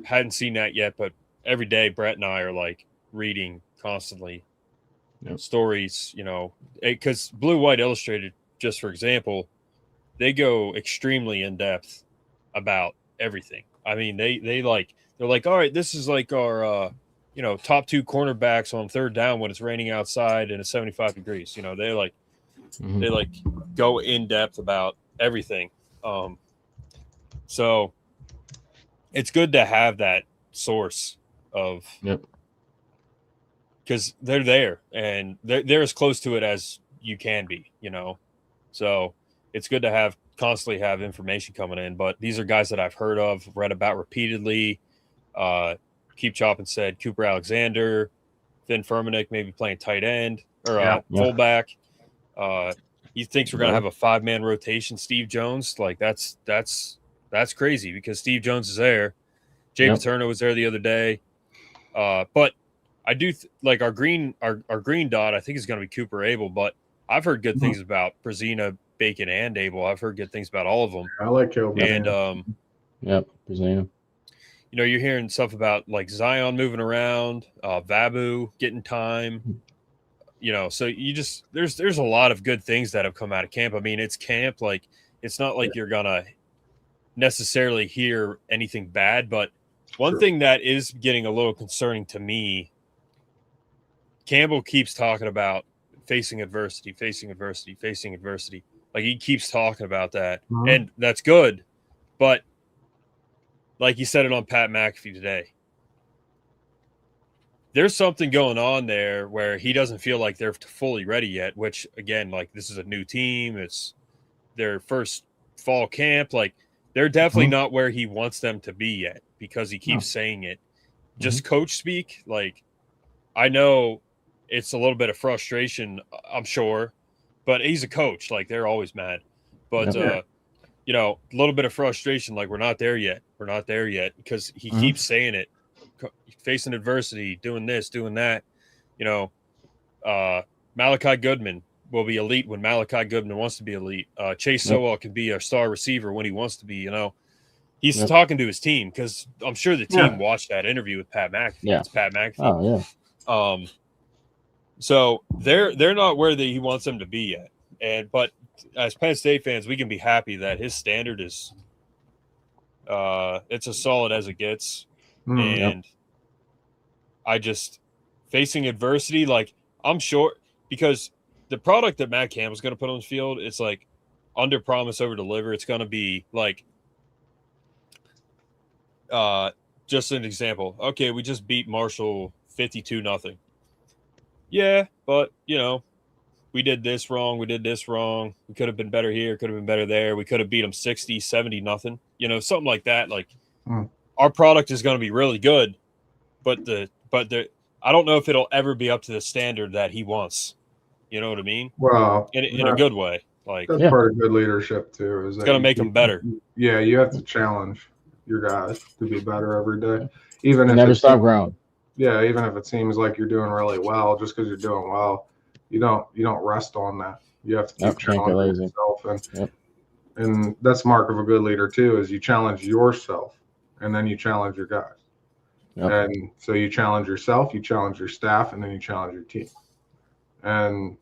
hadn't seen that yet, but every day Brett and I are like reading constantly stories, you know, because Blue White Illustrated, just for example, they go extremely in depth about everything. I mean, they're like, all right, this is like our you know, top 2 cornerbacks on third down when it's raining outside and it's 75 degrees. You know, they go in depth about everything. So it's good to have that source of, because they're there and they're as close to it as you can be, you know? So it's good to constantly have information coming in, but these are guys that I've heard of, read about repeatedly. Keep Chopping said Cooper Alexander, Finn Furmanek maybe playing tight end or fullback. He thinks we're going to have a 5-man rotation. Steve Jones, like that's crazy because Steve Jones is there. Jay Paterno was there the other day. But I do like our green dot. I think is going to be Cooper Abel, but I've heard good things about Brazina, Bacon, and Abel. I've heard good things about all of them. I like Cooper. And Brazina. You know, you're hearing stuff about like Zion moving around, Vabu getting time. You know, so there's a lot of good things that have come out of camp. I mean, it's camp, like it's not like you're gonna necessarily hear anything bad, but one thing that is getting a little concerning to me, Campbell keeps talking about facing adversity. Like he keeps talking about that, and that's good, but like he said it on Pat McAfee today, there's something going on there where he doesn't feel like they're fully ready yet, which again, like this is a new team. It's their first fall camp. Like they're definitely not where he wants them to be yet because he keeps saying it. Just coach speak. Like I know it's a little bit of frustration, I'm sure, but he's a coach. Like they're always mad, but you know, a little bit of frustration. Like we're not there yet. We're not there yet because he keeps saying it. Facing adversity, doing this, doing that. You know, Malachi Goodman will be elite when Malachi Goodman wants to be elite. Chase Sowell can be a star receiver when he wants to be. You know, he's talking to his team because I'm sure the team watched that interview with Pat McAfee. Yeah. It's Pat McAfee. Oh yeah. So they're not where he wants them to be yet. But as Penn State fans, we can be happy that his standard is it's as solid as it gets. And I just facing adversity, like I'm sure because the product that Matt Campbell's going to put on the field, it's like under promise, over deliver. It's going to be like, just an example. Okay, we just beat Marshall 52-0. Yeah, but you know, we did this wrong. We did this wrong. We could have been better here. Could have been better there. We could have beat them 60-70-0. You know, something like that. Like our product is going to be really good, but I don't know if it'll ever be up to the standard that he wants. You know what I mean? Well, in a good way. Like that's part of good leadership too. Is it's going to make them better. Yeah, you have to challenge your guys to be better every day, even if Never stop growing. Yeah, even if it seems like you're doing really well, just because you're doing well, you don't rest on that. You have to keep challenging yourself, and that's mark of a good leader too. Is you challenge yourself, and then you challenge your guys. And so you challenge yourself, you challenge your staff, and then you challenge your team. And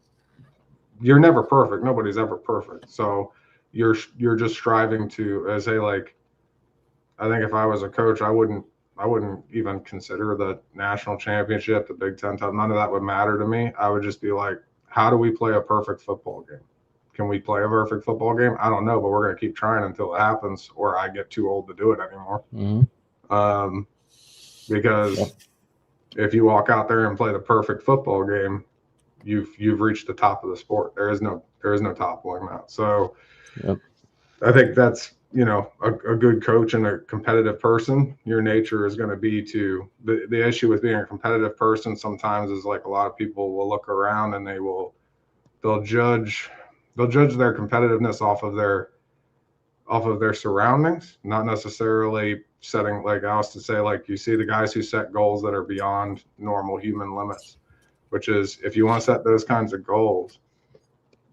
you're never perfect. Nobody's ever perfect. So you're just striving to, as a like, I think if I was a coach, I wouldn't even consider the national championship, the Big Ten title. None of that would matter to me. I would just be like, how do we play a perfect football game? Can we play a perfect football game? I don't know, but we're going to keep trying until it happens, or I get too old to do it anymore. Because if you walk out there and play the perfect football game, you've reached the top of the sport. There is no toppling that. So I think that's, you know, a good coach and a competitive person. Your nature is going to be to the issue with being a competitive person sometimes is like a lot of people will look around and they'll judge their competitiveness off of their surroundings, not necessarily setting, like I was to say, like you see the guys who set goals that are beyond normal human limits, which is if you want to set those kinds of goals,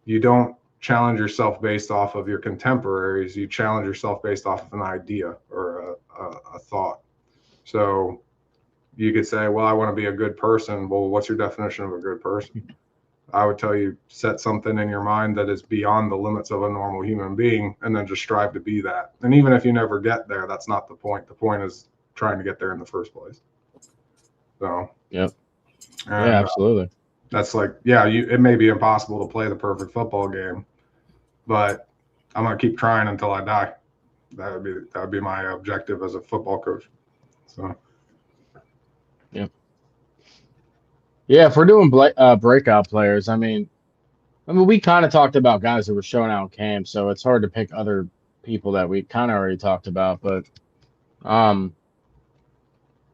you don't challenge yourself based off of your contemporaries. You challenge yourself based off of an idea or a thought. So you could say, well, I want to be a good person. Well, what's your definition of a good person? I would tell you, set something in your mind that is beyond the limits of a normal human being, and then just strive to be that. And even if you never get there, that's not the point. The point is trying to get there in the first place. So, absolutely. That's like, it may be impossible to play the perfect football game, but I'm going to keep trying until I die. That would be my objective as a football coach. So, yeah, if we're doing breakout players, I mean, we kind of talked about guys that were showing out in camp, so it's hard to pick other people that we kind of already talked about. But I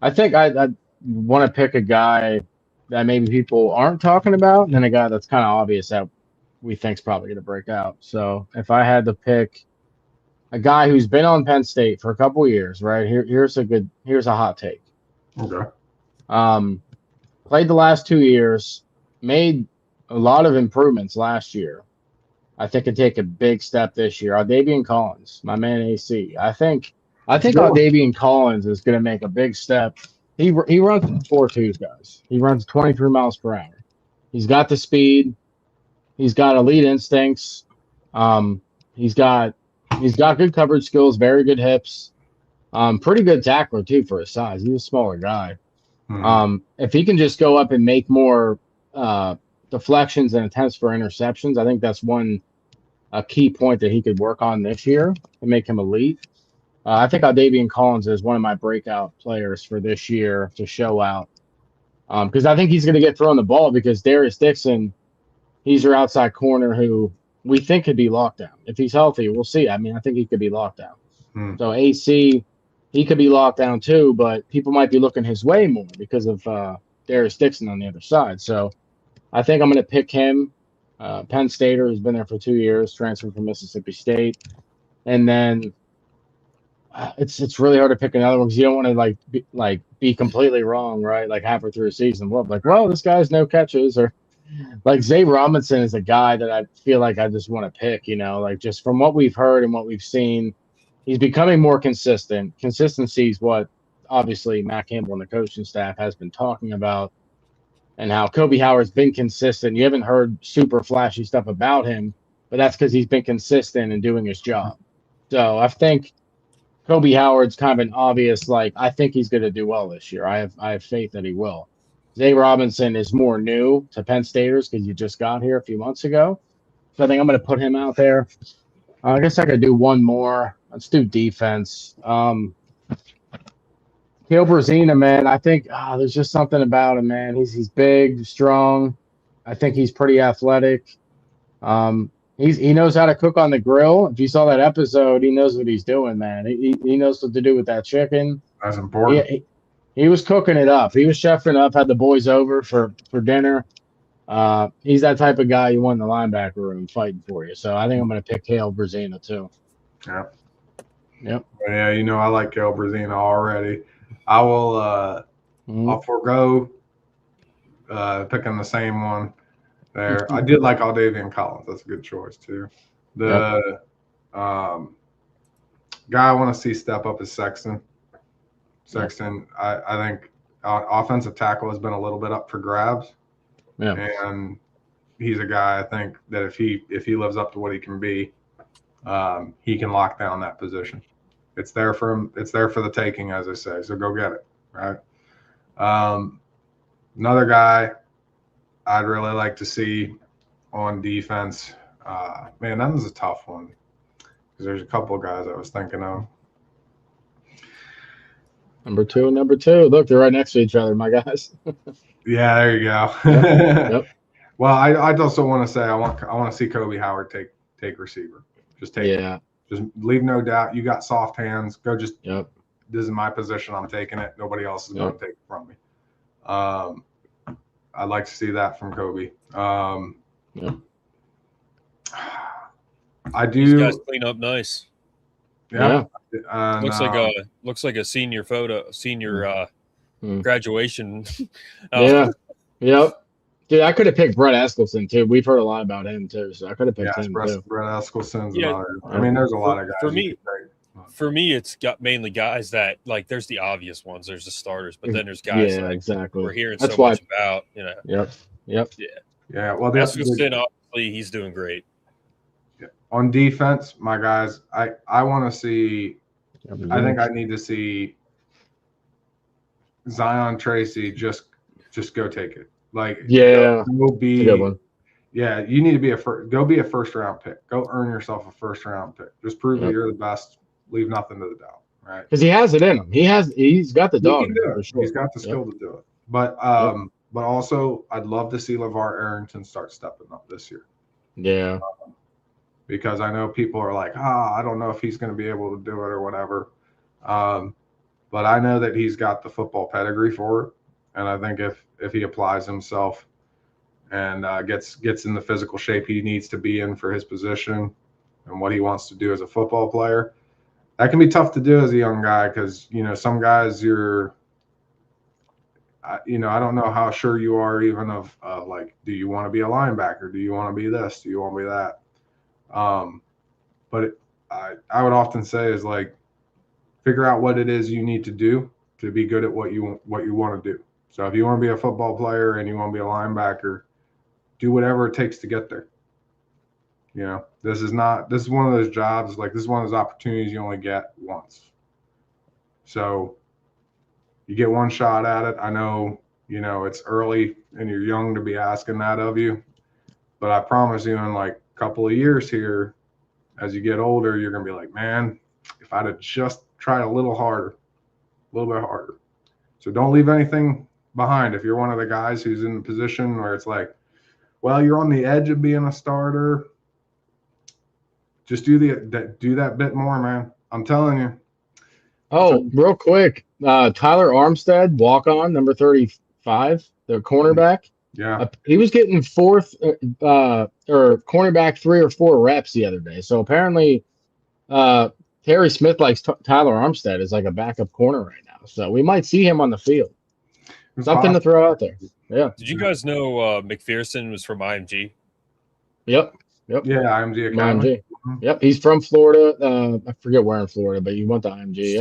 think I want to pick a guy that maybe people aren't talking about, and then a guy that's kind of obvious that we think's probably going to break out. So if I had to pick a guy who's been on Penn State for a couple of years, right? Here's a hot take. Okay. Played the last 2 years, made a lot of improvements last year. I think could take a big step this year. Aldavian Collins, my man AC. I think Aldavian Collins is going to make a big step. He runs 4.2s, guys. He runs 23 miles per hour. He's got the speed. He's got elite instincts. He's got good coverage skills, very good hips. Pretty good tackler too for his size. He's a smaller guy. If he can just go up and make more deflections and attempts for interceptions, I think that's a key point that he could work on this year and make him elite. I think Aldavian Collins is one of my breakout players for this year to show out. Because I think he's going to get thrown the ball because Darius Dixon, he's your outside corner who we think could be locked down. If he's healthy, we'll see. I mean, I think he could be locked down. So AC, he could be locked down too, but people might be looking his way more because of Darius Dixon on the other side. So I think I'm going to pick him. Penn Stater, who's been there for 2 years, transferred from Mississippi State. And then it's really hard to pick another one because you don't want to be completely wrong, right? Like halfway through a season, well, this guy's no catches, or like Zay Robinson is a guy that I feel like I just want to pick. Like just from what we've heard and what we've seen, he's becoming more consistent. Consistency is what obviously Matt Campbell and the coaching staff has been talking about, and how Kobe Howard's been consistent. You haven't heard super flashy stuff about him, but that's because he's been consistent and doing his job. So I think Kobe Howard's kind of an obvious, I think he's going to do well this year. I have faith that he will. Zay Robinson is more new to Penn Staters because he just got here a few months ago. So I think I'm going to put him out there. I guess I could do one more. Let's do defense. Caleb Brazina, man, I think there's just something about him, man. He's big, strong. I think he's pretty athletic. He knows how to cook on the grill. If you saw that episode, he knows what he's doing, man. He knows what to do with that chicken. That's important. He was cooking it up. He was chefing up, had the boys over for dinner. He's that type of guy you want in the linebacker room fighting for you. So I think I'm going to pick Caleb Brazina too. Yeah. Yep. Yeah, I like Caleb Brazina already. I will I'll forego picking the same one there. I did like Aldavian Collins. That's a good choice too. The guy I want to see step up is Sexton. I think offensive tackle has been a little bit up for grabs. Yeah. And he's a guy I think that if he lives up to what he can be, he can lock down that position. It's there for him. It's there for the taking, as I say. So go get it, right? Another guy I'd really like to see on defense. Man, that was a tough one because there's a couple of guys I was thinking of. Number two and number two. Look, they're right next to each other, my guys. Yeah, there you go. Yep. Well, I also want to say I want to see Kobe Howard take receiver. Just take it. Just leave no doubt. You got soft hands. Go just. Yep. This is my position. I'm taking it. Nobody else is going to take it from me. I'd like to see that from Kobe. I do. These guys clean up nice. Yeah. Looks like a senior graduation. Yep. Dude, I could have picked Brett Eskelson too. We've heard a lot about him too, so I could have picked him too. Brett Eskelson's another. I mean, there's a lot of guys. For me, it's got mainly guys that there's the obvious ones. There's the starters, but then there's guys exactly. we're hearing much about. Yep. Yeah. Well, Eskelson, obviously, he's doing great. Yeah. On defense, my guys, I want to see. I think I need to see Zion Tracy just go take it. You need to be go be a first round pick. Go earn yourself a first round pick. Just prove that you're the best. Leave nothing to the doubt, right? Because he has it in him. He's got the dog. For sure. He's got the skill to do it. But also I'd love to see LeVar Arrington start stepping up this year. Yeah. Because I know people are like, I don't know if he's going to be able to do it or whatever. But I know that he's got the football pedigree for it. And I think if he applies himself and gets in the physical shape he needs to be in for his position and what he wants to do as a football player, that can be tough to do as a young guy because, some guys I don't know how sure you are even of do you want to be a linebacker? Do you want to be this? Do you want to be that? But I would often say is figure out what it is you need to do to be good at what you want to do. So if you want to be a football player and you want to be a linebacker, do whatever it takes to get there. This is one of those jobs, this is one of those opportunities you only get once. So you get one shot at it. I know, it's early and you're young to be asking that of you, but I promise you in a couple of years here, as you get older, you're going to be like, man, if I'd have just tried a little bit harder. So don't leave anything behind. If you're one of the guys who's in the position where it's like, well, you're on the edge of being a starter, just do that bit more, man. I'm telling you. Oh, real quick, Tyler Armstead, walk on, number 35, the cornerback. Yeah. He was getting fourth or cornerback 3 or 4 reps the other day. So apparently, Terry Smith likes Tyler Armstead as like a backup corner right now. So we might see him on the field. Something to throw out there. Yeah. Did you guys know McPherson was from IMG? Yep. Yeah, IMG Academy. IMG. Yep. He's from Florida. I forget where in Florida, but he went to IMG.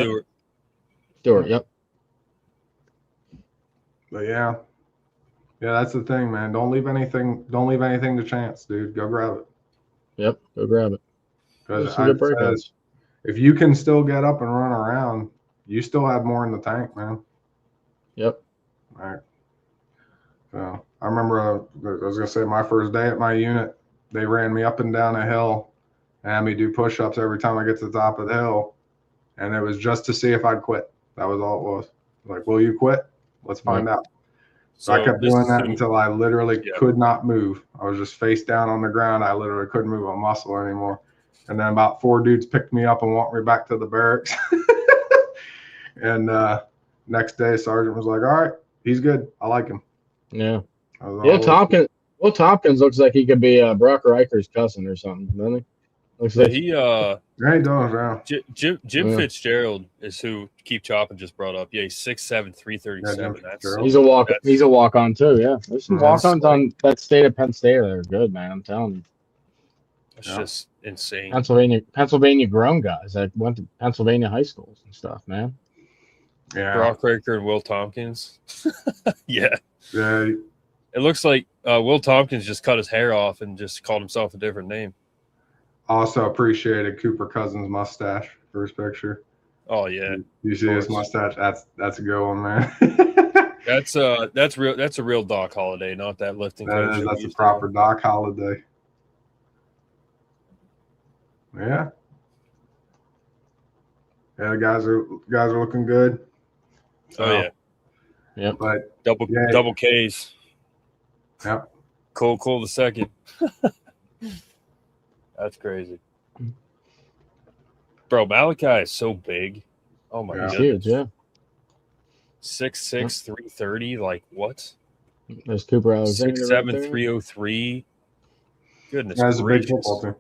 Stewart. Yep. But yeah, that's the thing, man. Don't leave anything to chance, dude. Go grab it. Yep. Go grab it. Because if you can still get up and run around, you still have more in the tank, man. Yep. All right. So I remember, I was going to say, my first day at my unit, they ran me up and down a hill and had me do push-ups every time I get to the top of the hill. And it was just to see if I'd quit. That was all it was. Like, will you quit? Let's find out. So I kept doing that until I literally could not move. I was just face down on the ground. I literally couldn't move a muscle anymore. And then about 4 dudes picked me up and walked me back to the barracks. And next day, Sergeant was like, all right, he's good. I like him. Yeah. Yeah, Tompkins. Will Tompkins looks like he could be Brock Reicher's cousin or something, doesn't he? Looks like he yeah, he does, yeah. Jim Fitzgerald is who Keep Chopping just brought up. Yeah, he's 6'7", 337. He's a walk on too, yeah. There's some walk-ons on that state of Penn State that are good, man. I'm telling you. It's just insane. Pennsylvania grown guys that went to Pennsylvania high schools and stuff, man. Yeah. Brock Raker and Will Tompkins. Yeah. Yeah. It looks like Will Tompkins just cut his hair off and just called himself a different name. Also appreciated Cooper Cousins' mustache for his picture. Oh yeah. You see his mustache? That's a good one, man. That's a real Doc Holliday, not that lifting coach. That's a proper Doc Holliday. Yeah. Yeah, the guys are looking good. So, oh yeah. Yep. But double K's. Yep. Cole the second. That's crazy. Bro, Malachi is so big. Oh my god. Huge, yeah. 6'6", 330, like what? There's Cooper Alexander. 6'7", 303. Goodness That's gracious. a big football team.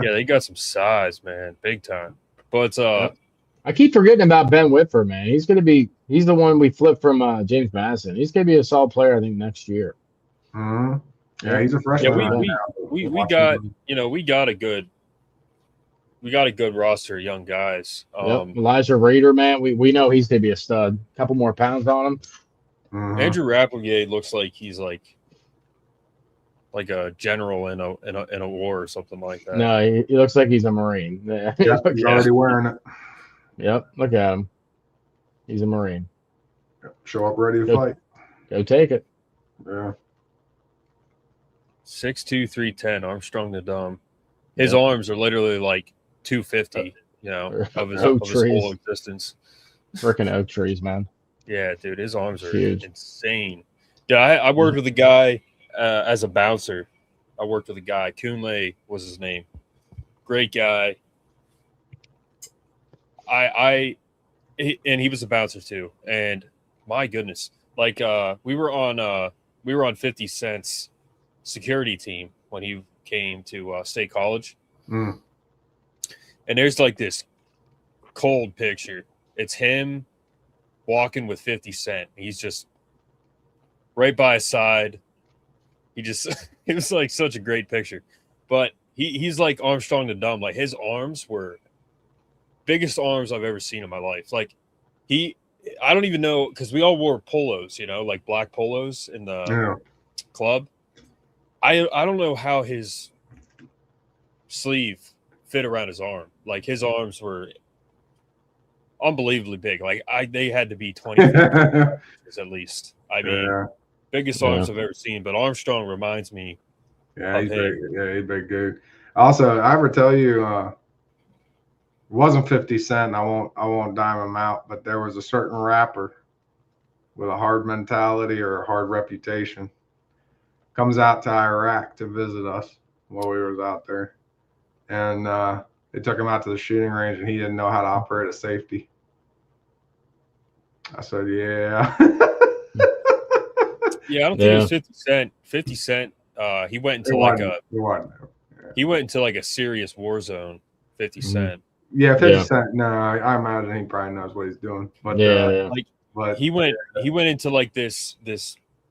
Yeah, they got some size, man. Big time. But I keep forgetting about Ben Whitford, man. He's the one we flipped from James Madison. He's gonna be a solid player, I think, next year. Mm-hmm. Yeah, he's a freshman. Yeah, we got a good roster of young guys. Elijah Rader, man, we know he's gonna be a stud. A couple more pounds on him. Mm-hmm. Andrew Rapplegate looks like he's like a general in a war or something like that. No, he looks like he's a Marine. Yeah, he's already wearing it. Yep, look at him. He's a Marine. Show up ready to fight. Go take it. Yeah. 6'2", 310, Armstrong the Dumb. His arms are literally like 250, of his whole existence. Freaking oak trees, man. Yeah, dude, his arms are huge. Insane. Yeah, I worked with a guy as a bouncer. I worked with a guy. Kunle was his name. Great guy. And he was a bouncer too. And my goodness, like we were on 50 Cent's security team when he came to State College. Mm. And there's like this cold picture. It's him walking with 50 Cent. He's just right by his side. It was like such a great picture. But he's like Armstrong the Dumb. Like his arms were biggest arms I've ever seen in my life. Like I don't even know, because we all wore polos, like black polos in the club. I don't know how his sleeve fit around his arm. Like his arms were unbelievably big. Like they had to be 20 at least. I mean, biggest arms I've ever seen. But Armstrong reminds me. Yeah, he's big. Yeah, he's big dude. Also, I ever tell you, it wasn't 50 Cent. I won't dime him out, but there was a certain rapper with a hard mentality or a hard reputation comes out to Iraq to visit us while we was out there. And they took him out to the shooting range, and he didn't know how to operate a safety. I said, yeah. Yeah, I don't think it was 50 Cent. 50 Cent, he went into he went into like a serious war zone. 50 Cent. Yeah, 50 Cent. No, I imagine he probably knows what he's doing. But but he went into like this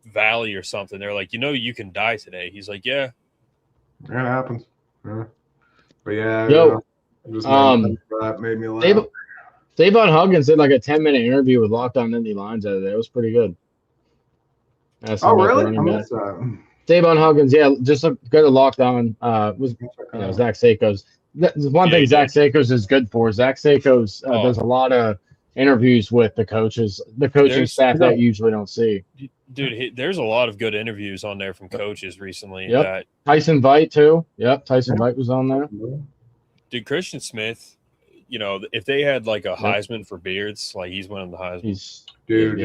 valley or something. They're like, you can die today. He's like, yeah, it happens. Yeah. But yeah, that made me laugh. Davon Huggins did like a 10-minute interview with Locked On Indy Lines out of there. It was pretty good. Oh, really? I missed that. Davon Huggins, yeah, just go to Locked On. Was Zach Seiko's. One thing Zach Seiko's is good for. Zach Seiko's does a lot of interviews with the coaches, the coaching staff that you usually don't see. Dude, there's a lot of good interviews on there from coaches recently. Yep. Tyson Veit too. Yep, Tyson Veit was on there. Dude, Christian Smith, if they had like a Heisman for beards, like he's winning the Heisman. His beard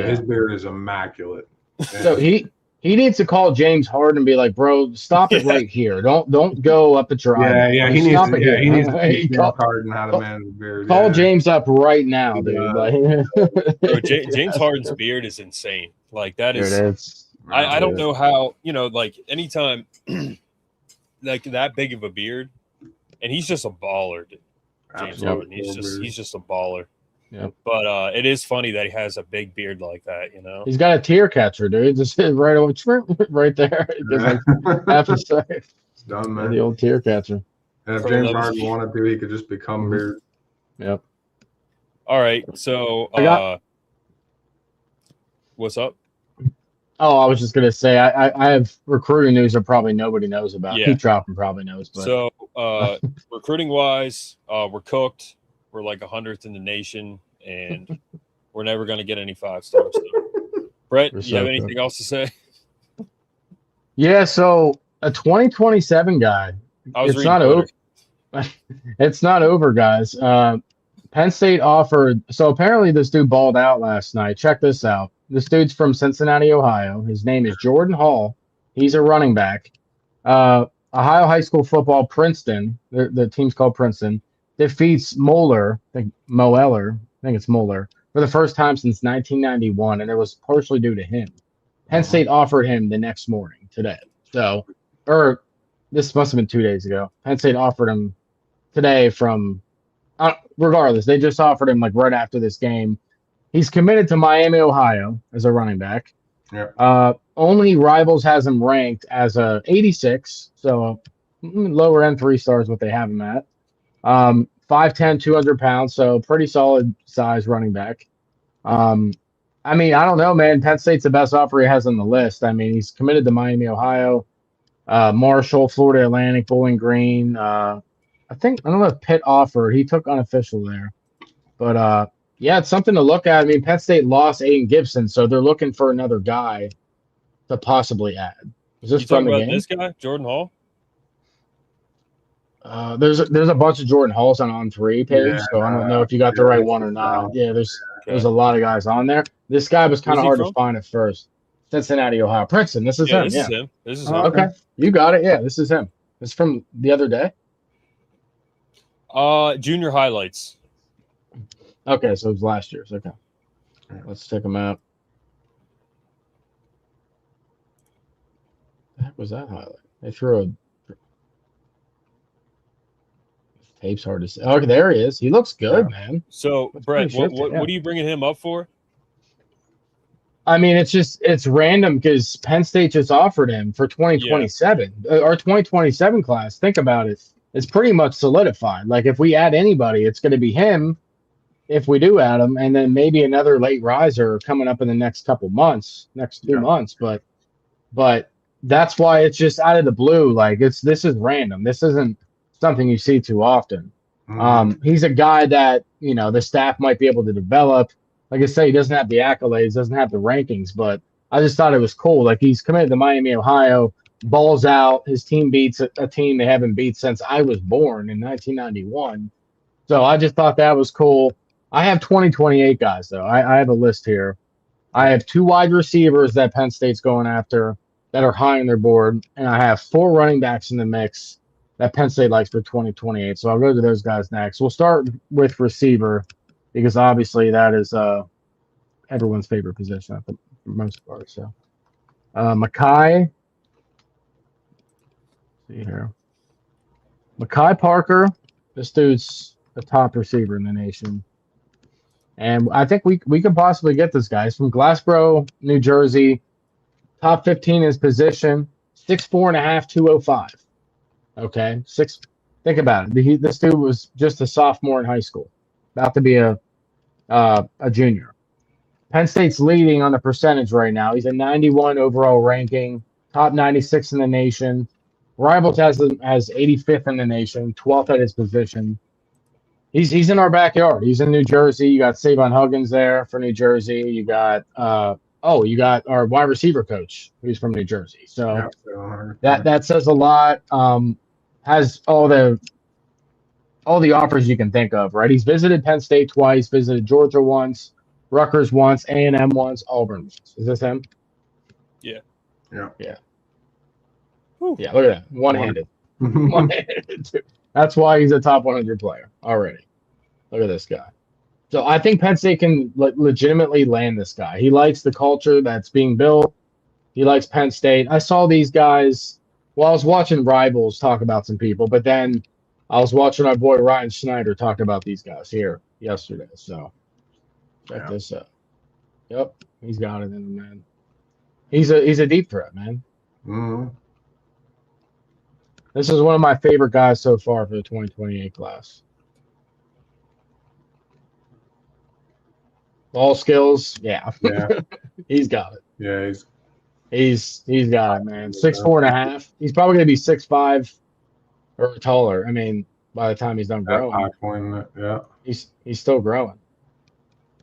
is immaculate. So he needs to call James Harden and be like, bro, stop it right here. Don't go up at your eye. Yeah, he needs to teach James Harden how to manage his beard. Call James up right now, dude. Bro, James Harden's beard is insane. Like that is. I don't know how, like anytime like that big of a beard, and he's just a baller, dude. James Harden. He's just a baller. Yeah. But it is funny that he has a big beard like that, He's got a tear catcher, dude. Just right there. Just like half a second. It's done, man. The old tear catcher. And if James Harden wanted to, he could just become beard. Yep. All right. So what's up? Oh, I was just gonna say I have recruiting news that probably nobody knows about. Yeah. Pete Troutman probably knows. But. So recruiting wise, we're cooked. We're like 100th in the nation, and we're never going to get any 5-stars. So. Brett, you have anything else to say? Yeah, so a 2027 guy. It's not over. It's not over, guys. Penn State offered. So apparently this dude balled out last night. Check this out. This dude's from Cincinnati, Ohio. His name is Jordan Hall. He's a running back. Ohio High School football, Princeton. The team's called Princeton. Defeats Moeller, I think it's Moeller, for the first time since 1991, and it was partially due to him. Penn State offered him the next morning today. So, or this must have been 2 days ago. Penn State offered him today regardless, they just offered him like right after this game. He's committed to Miami, Ohio as a running back. Yeah. Only Rivals has him ranked as a 86, so lower end 3-stars what they have him at. 5'10", 200 pounds, so pretty solid size running back. I mean, I don't know, man. Penn State's the best offer he has on the list. I mean, he's committed to Miami, Ohio, Marshall, Florida Atlantic, Bowling Green. I don't know if Pitt offered. He took unofficial there. But, yeah, it's something to look at. I mean, Penn State lost Aiden Gibson, so they're looking for another guy to possibly add. Is this from the game? This guy, Jordan Hall? There's a bunch of Jordan Halls on On3 page, so I don't know if you got the right one or not. Yeah, there's a lot of guys on there. This guy was kind of hard to find at first. Cincinnati, Ohio. Princeton. This is him. This is him. This is him. Okay, you got it. Yeah, this is him. It's from the other day. Junior highlights. Okay, so it was last year's. Okay, all right, let's check him out. What the heck was that highlight? They threw a. Tape's hard to see. Okay, there he is. He looks good, man. So, Brett, what are you bringing him up for? I mean, it's random because Penn State just offered him for 2027. Our 2027 class, think about it. It's pretty much solidified. Like, if we add anybody, it's going to be him if we do add him, and then maybe another late riser coming up in the next couple months, next 2 months. But that's why it's just out of the blue. Like, this is random. This isn't something you see too often. He's a guy that, the staff might be able to develop. Like I say, he doesn't have the accolades, doesn't have the rankings, but I just thought it was cool. Like, he's committed to Miami, Ohio, balls out. His team beats a team they haven't beat since I was born in 1991. So I just thought that was cool. I have 2028 guys, though. I have a list here. I have 2 wide receivers that Penn State's going after that are high on their board, and I have 4 running backs in the mix that Penn State likes for 2028. So I'll go to those guys next. We'll start with receiver because obviously that is everyone's favorite position for the most part. So Mekhi, see here. Mekhi Parker, this dude's a top receiver in the nation. And I think we could possibly get this guy. He's from Glassboro, New Jersey. Top 15 in his position. 6'4.5", 205. Okay. Think about it. This dude was just a sophomore in high school. About to be a junior. Penn State's leading on the percentage right now. He's a 91 overall ranking. Top 96 in the nation. Rivals has 85th in the nation. 12th at his position. He's in our backyard. He's in New Jersey. You got Savon Huggins there for New Jersey. You got you got our wide receiver coach who's from New Jersey. So that says a lot. Has all the offers you can think of, right? He's visited Penn State twice, visited Georgia once, Rutgers once, A&M once, Auburn once. Is this him? Yeah. Yeah. Whew. Yeah, look at that. One-handed. One-handed. That's why he's a top 100 player already. Look at this guy. So I think Penn State can legitimately land this guy. He likes the culture that's being built. He likes Penn State. I saw these guys I was watching Rivals talk about some people, but then I was watching our boy Ryan Schneider talk about these guys here yesterday. So check this out. Yep, he's got it in him, man. He's a deep threat, man. Mm-hmm. This is one of my favorite guys so far for the 2028 class. Ball skills, yeah. He's got it. Yeah, he's got it, man. 6'4.5". He's probably gonna be 6'5" or taller. I mean, by the time he's done growing, he's still growing.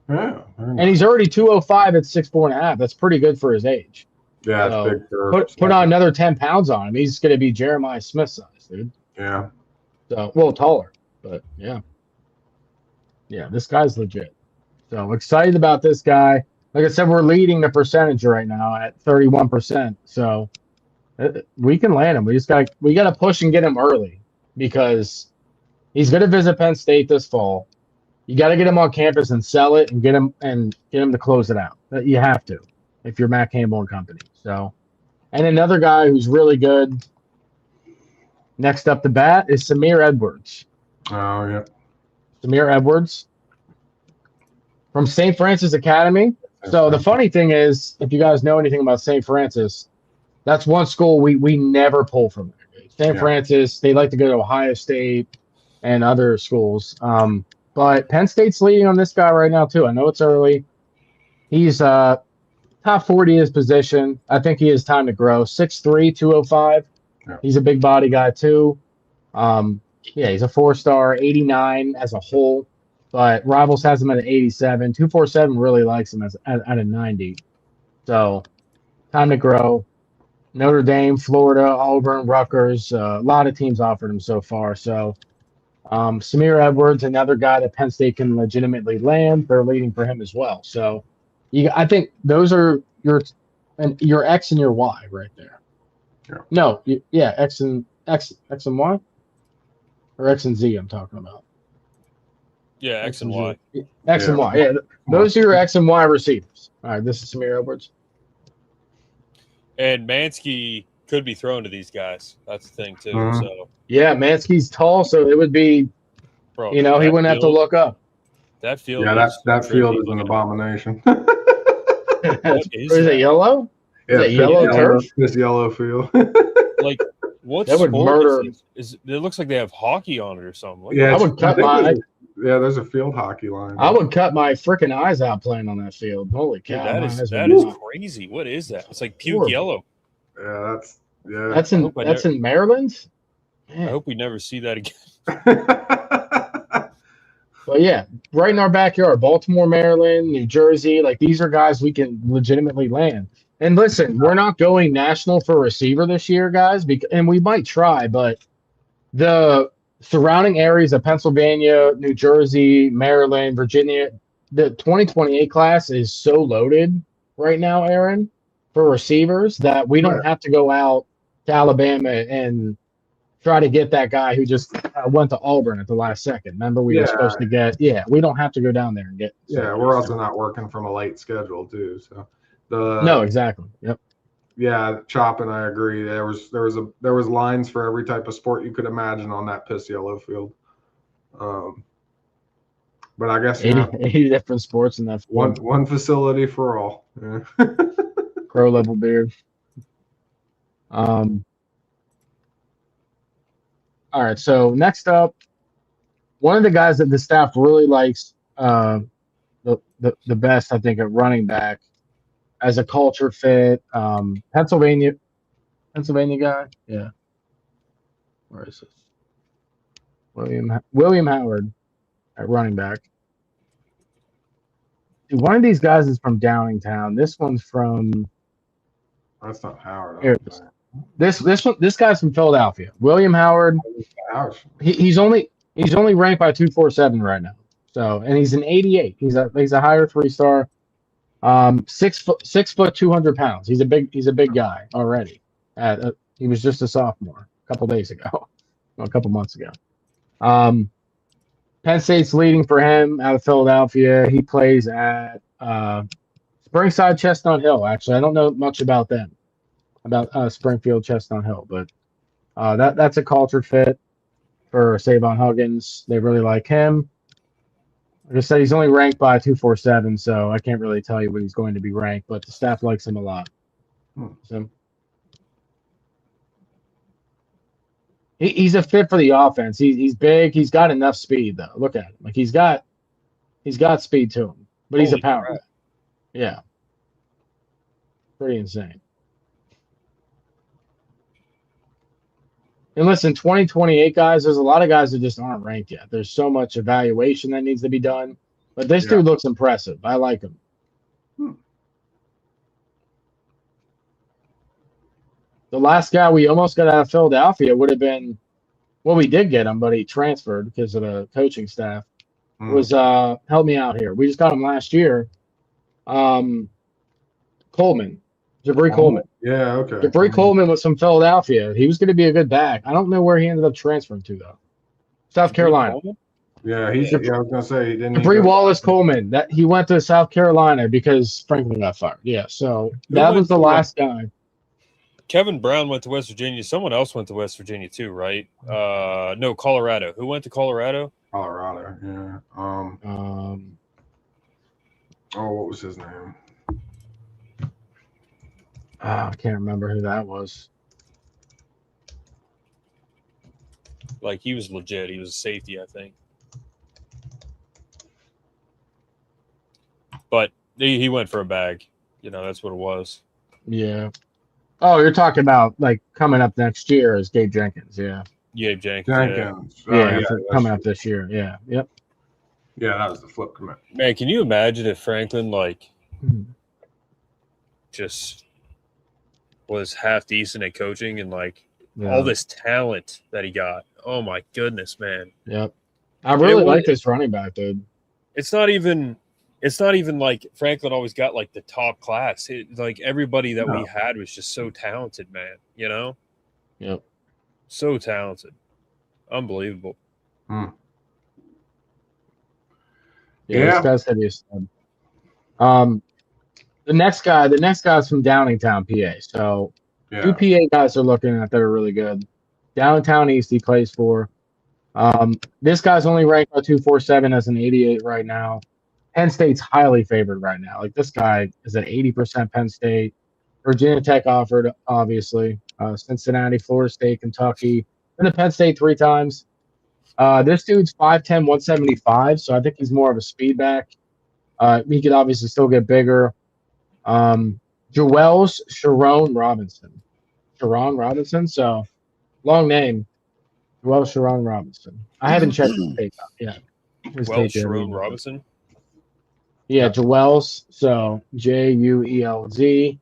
Yeah, and he's already 205 at 6'4.5". That's pretty good for his age. Yeah, so it's big for put on another 10 pounds on him. He's going to be Jeremiah Smith size, dude. Yeah. So, well, taller, but yeah. Yeah, this guy's legit. So excited about this guy. Like I said, we're leading the percentage right now at 31%. So we can land him. We got to push and get him early because he's going to visit Penn State this fall. You got to get him on campus and sell it and get him to close it out. You have to if you're Matt Campbell and company. So, and another guy who's really good next up the bat is Samir Edwards. Oh, yeah. Samir Edwards from St. Francis Academy. So the funny thing is, if you guys know anything about St. Francis, that's one school we never pull from there. St. Francis, they like to go to Ohio State and other schools. But Penn State's leading on this guy right now, too. I know it's early. He's top 40 in his position. I think he has time to grow. 6'3", 205. Yeah. He's a big body guy, too. He's a 4-star, 89 as a whole. But Rivals has him at an 87. 247 really likes him at a 90. So, time to grow. Notre Dame, Florida, Auburn, Rutgers. A lot of teams offered him so far. So, Samir Edwards, another guy that Penn State can legitimately land. They're leading for him as well. So, I think those are your X and your Y right there. Yeah. No, X and Y, or X and Z. I'm talking about. Yeah, X and Y. X and Y. Yeah, those are your X and Y receivers. All right, this is Samir Edwards. And Mansky could be thrown to these guys. That's the thing too. Mm-hmm. So yeah, Mansky's tall, so it would be. Bro, he wouldn't have to look up. That field. Yeah, that field is an abomination. Is it yellow? Yeah, is it yellow turf? This yellow field. Like what? That would murder. Is it looks like they have hockey on it or something. Like I would cut my. There's a field hockey line. I would cut my freaking eyes out playing on that field. Holy cow! That is crazy. What is that? It's like puke yellow. Yeah, that's in Maryland. Man. I hope we never see that again. But yeah, right in our backyard, Baltimore, Maryland, New Jersey. Like these are guys we can legitimately land. And listen, we're not going national for receiver this year, guys, and we might try, but the surrounding areas of Pennsylvania, New Jersey, Maryland, Virginia, the 2028 class is so loaded right now, Aaron, for receivers that we don't Right. have to go out to Alabama and try to get that guy who just went to Auburn at the last second. Remember, we were supposed to get. Yeah, we don't have to go down there and get. Yeah, we're also not working from a late schedule too. So No, exactly. Yep. Yeah, Chop and I agree. There was lines for every type of sport you could imagine on that piss yellow field. But I guess 80 different sports in that field. one facility for all. Yeah. Pro level beard. All right. So next up, one of the guys that the staff really likes the best, I think, at running back as a culture fit. Pennsylvania guy. Yeah. Where is this? William Howard at running back. Dude, one of these guys is from Downingtown. This one's from. That's not Howard. Here, this guy's from Philadelphia. William Howard. He's only ranked by 247 right now. So, and he's an 88. He's a higher 3-star. 6 foot 200 pounds. He's a big guy already. He was just a sophomore a couple days ago, a couple months ago. Penn State's leading for him out of Philadelphia. He plays at Springside Chestnut Hill. Actually, I don't know much about them, about Springfield Chestnut Hill, but that's a culture fit for Savon Huggins. They really like him. Like I said, he's only ranked by 247, so I can't really tell you what he's going to be ranked, but the staff likes him a lot. So he's a fit for the offense. He's big. He's got enough speed, though. Look at him. Like he's got speed to him, but he's a power guy. Yeah. Pretty insane. And listen, 2028 guys, there's a lot of guys that just aren't ranked yet. There's so much evaluation that needs to be done. But this dude looks impressive. I like him. The last guy we almost got out of Philadelphia would have been, well, we did get him, but he transferred because of the coaching staff. Was help me out here. We just got him last year. Coleman. Jabri Coleman. Yeah, okay. Jabri Coleman was from Philadelphia. He was going to be a good back. I don't know where he ended up transferring to, though. South Carolina. Yeah, I was going to say he didn't. Jabri Wallace Coleman. That he went to South Carolina because Franklin got fired. Yeah, so that was the last guy. Kevin Brown went to West Virginia. Someone else went to West Virginia too, right? No, Colorado. Who went to Colorado? Colorado. Yeah. What was his name? I can't remember who that was. Like he was legit. He was a safety, I think. But he went for a bag. You know, that's what it was. Yeah. Oh, you're talking about like coming up next year is Gabe Jenkins. Yeah. Gabe Jenkins. Yeah, coming up this year. Yeah. Yep. Yeah, that was the flip commit. Man, can you imagine if Franklin just was half decent at coaching and all this talent that he got? Oh my goodness, man. Yep. I really like this running back, dude. It's not even like Franklin always got like the top class. Everybody that we had was just so talented, man. You know? Yep. So talented. Unbelievable. Yeah. This guy's heavy as stud. The next guy's from Downingtown, PA. So 2 PA guys are looking at that are really good. Downtown East he plays for. This guy's only ranked by 247 as an 88 right now. Penn State's highly favored right now. Like this guy is at 80% Penn State. Virginia Tech offered, obviously. Cincinnati, Florida State, Kentucky. Been to Penn State 3 times. This dude's 5'10", 175, so I think he's more of a speed back. He could obviously still get bigger. Joel's Sharon Robinson. So long name. Joel Sharon Robinson. I haven't checked his tape out yet. Joel Sharon Robinson? Yeah, Joel's. So Juelz.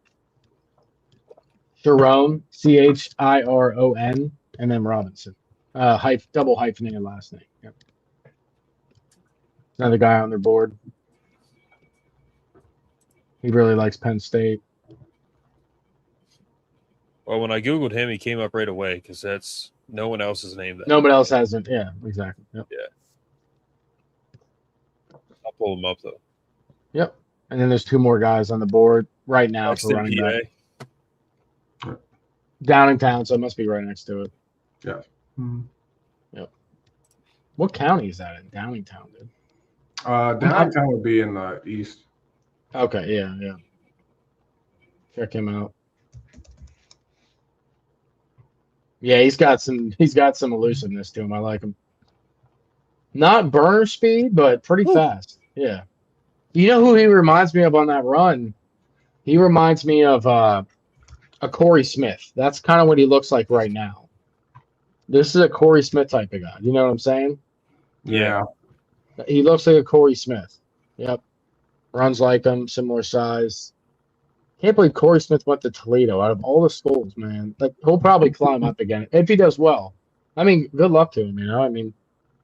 Sharon, Chiron, and then Robinson. Double hyphenated last name. Yep. Another guy on their board. He really likes Penn State. Well, when I Googled him, he came up right away because that's no one else's name. Nobody else hasn't. Yeah, exactly. Yep. Yeah. I'll pull him up, though. Yep. And then there's 2 more guys on the board right now Next for in running PA. back. Downingtown, so it must be right next to it. Yeah. Yep. What county is that in? Downingtown, dude. Downtown would be in the east. Okay, yeah. Check him out. Yeah, he's got some elusiveness to him. I like him. Not burner speed, but pretty fast. Yeah. You know who he reminds me of on that run? He reminds me of a Corey Smith. That's kind of what he looks like right now. This is a Corey Smith type of guy. You know what I'm saying? Yeah. He looks like a Corey Smith. Yep. Runs like him, similar size. Can't believe Corey Smith went to Toledo out of all the schools, man. Like, he'll probably climb up again if he does well. I mean, good luck to him, you know? I mean,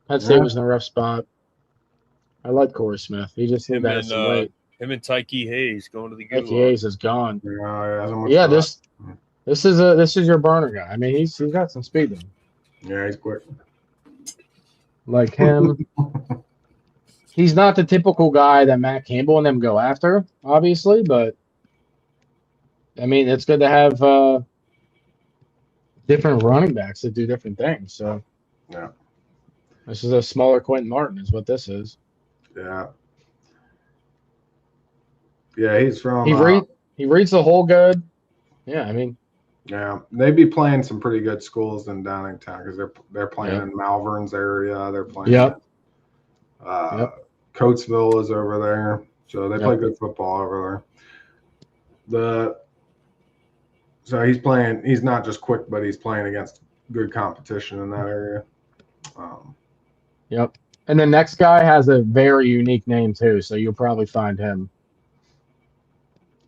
Penn State was in a rough spot. I like Corey Smith. He just Him got some weight. and Tyke Hayes going to the Tyke gulag. Hayes is gone. Yeah, this is your burner guy. I mean, he's got some speed in him. Yeah, he's quick. Like him. He's not the typical guy that Matt Campbell and them go after, obviously, but I mean, it's good to have different running backs that do different things. So, yeah, this is a smaller Quentin Martin, is what this is. Yeah, he's from. He reads the whole good. Yeah, I mean. Yeah, they'd be playing some pretty good schools in Downingtown because they're playing in Malvern's area. They're playing. Yep. Coatesville is over there, so they play good football over there. So he's playing. He's not just quick, but he's playing against good competition in that area. Yep. And the next guy has a very unique name too, so you'll probably find him.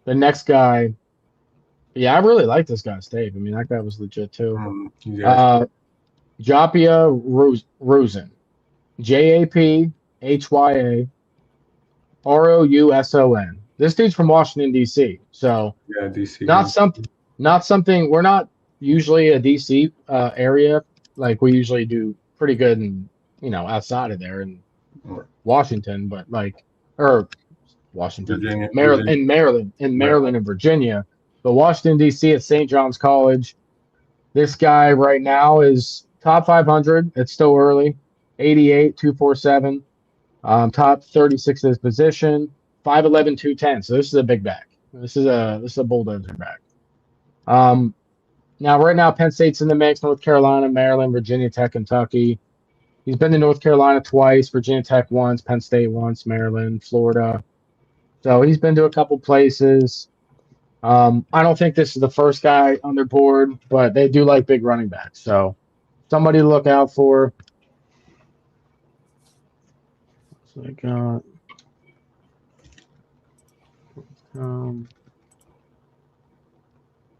The next guy, yeah, I really like this guy's tape. I mean, that guy was legit too. Japia Rosen, Japhya Rouson. This dude's from Washington D.C. So yeah, D.C. Not something. We're not usually a D.C. Area. Like, we usually do pretty good in, outside of there in Washington, but Washington, Virginia. Maryland and Virginia. But Washington D.C. at St. John's College. This guy right now is top 500. It's still early. 88, 247. Top 36 of his position. 5'11", 210. So this is a big back. This is a bulldozer back. Now, right now, Penn State's in the mix. North Carolina, Maryland, Virginia Tech, Kentucky. He's been to North Carolina twice, Virginia Tech once, Penn State once, Maryland, Florida. So he's been to a couple places. I don't think this is the first guy on their board, but they do like big running backs. So somebody to look out for. So I got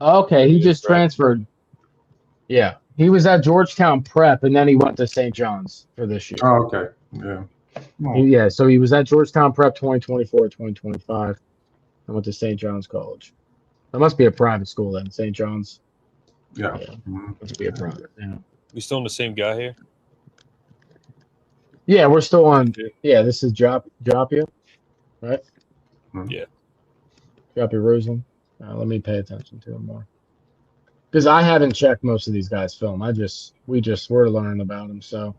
okay, he just transferred. Yeah, he was at Georgetown Prep, and then he went to St. John's for this year. Oh, okay. Yeah. Yeah, so he was at Georgetown Prep 2024, 2025, and went to St. John's College. That must be a private school then, St. John's. Yeah. Must be a private. Yeah. We still in the same guy here? Yeah, we're still on. Yeah, this is Japia, right? Yeah. Japia Rosen. Let me pay attention to him more, because I haven't checked most of these guys' film. We're learning about him. So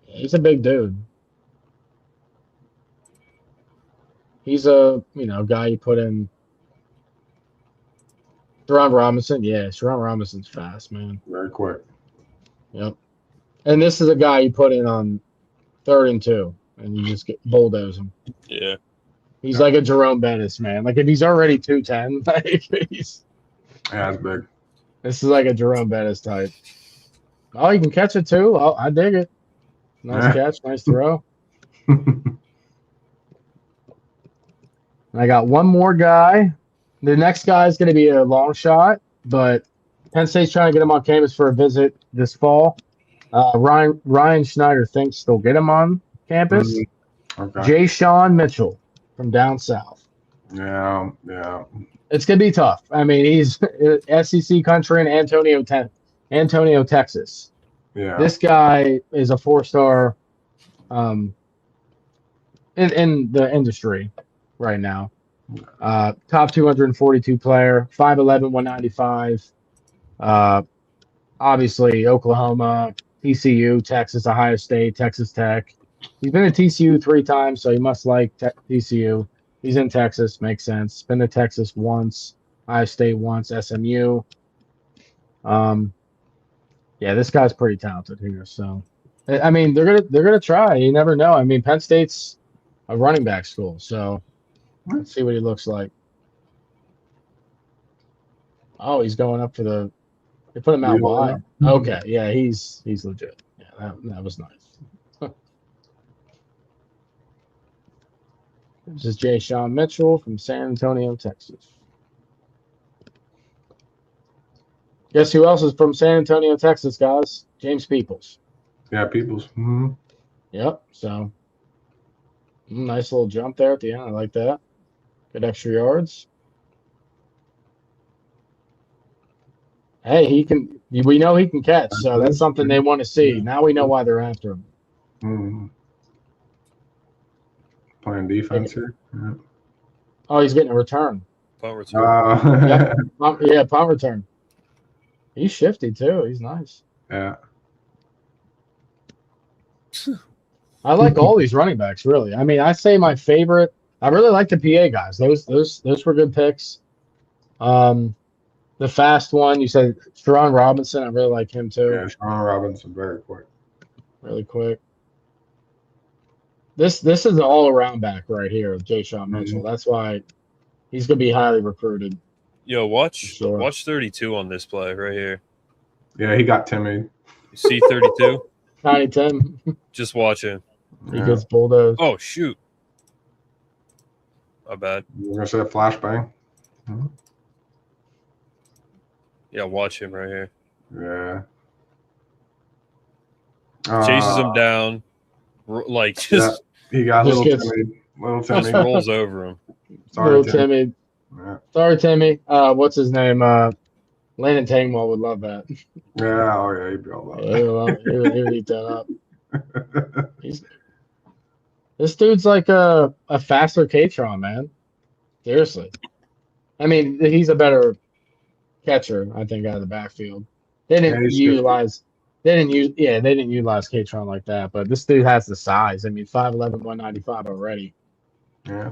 he's a big dude. He's a guy you put in. Sharon Robinson, Sharon Robinson's fast, man. Very quick. Yep. And this is a guy you put in on 3rd and 2, and you just bulldoze him. Yeah. He's like a Jerome Bettis, man. Like, if he's already 210, That's big. This is like a Jerome Bettis type. Oh, you can catch it too. Oh, I dig it. Nice catch, nice throw. I got one more guy. The next guy is going to be a long shot, but Penn State's trying to get him on campus for a visit this fall. Ryan Schneider thinks they'll get him on campus. Okay. Jay Sean Mitchell from down south. Yeah. It's gonna be tough. I mean, he's SEC country in Antonio, Texas. Yeah. This guy is a 4-star in the industry right now. Top 242 player, 5'11", 195. Obviously, Oklahoma, TCU, Texas, Ohio State, Texas Tech. He's been at TCU 3 times, so he must like TCU. He's in Texas, makes sense. Been to Texas once, Ohio State once, SMU. Yeah, this guy's pretty talented here. So, I mean, they're gonna try. You never know. I mean, Penn State's a running back school, so let's see what he looks like. Oh, he's going up for the. They put him out wide. Okay, yeah, he's legit. Yeah, that was nice. This is Jay Sean Mitchell from San Antonio, Texas. Guess who else is from San Antonio, Texas, guys? James Peoples. Yeah, Peoples. Mm-hmm. Yep. So, nice little jump there at the end. I like that. Good extra yards. Hey, he can. We know he can catch, so that's something they want to see. Now we know why they're after him. Mm-hmm. Playing defense here. Yeah. Oh, he's getting a return. Punt return. Yep. Yeah, punt return. He's shifty too. He's nice. Yeah. I like all these running backs, really. I mean, I say my favorite. I really like the PA guys. Those were good picks. The fast one, you said Sharon Robinson. I really like him too. Yeah, Sharon Robinson, very quick. Really quick. This is an all-around back right here, Jay Sean Mitchell. Mm-hmm. That's why he's going to be highly recruited. Yo, watch 32 on this play right here. Yeah, he got timid. You see 32? Tiny Tim. Just watch him. He gets bulldozed. Oh, shoot. My bad. You're going to say a flashbang? Mm-hmm. Yeah, watch him right here. Yeah. Chases him down. Like, just he got just little timid. Little just timid. rolls over him. Sorry, Timmy. Yeah. Sorry, Timmy. What's his name? Landon Tangwell would love that. Yeah, oh yeah, he'd be all about He would eat that up. This dude's like a faster K-Tron, man. Seriously. I mean, he's a better catcher, I think, out of the backfield. They didn't utilize K-Tron like that, but this dude has the size. I mean, 5'11", 195 already. Yeah.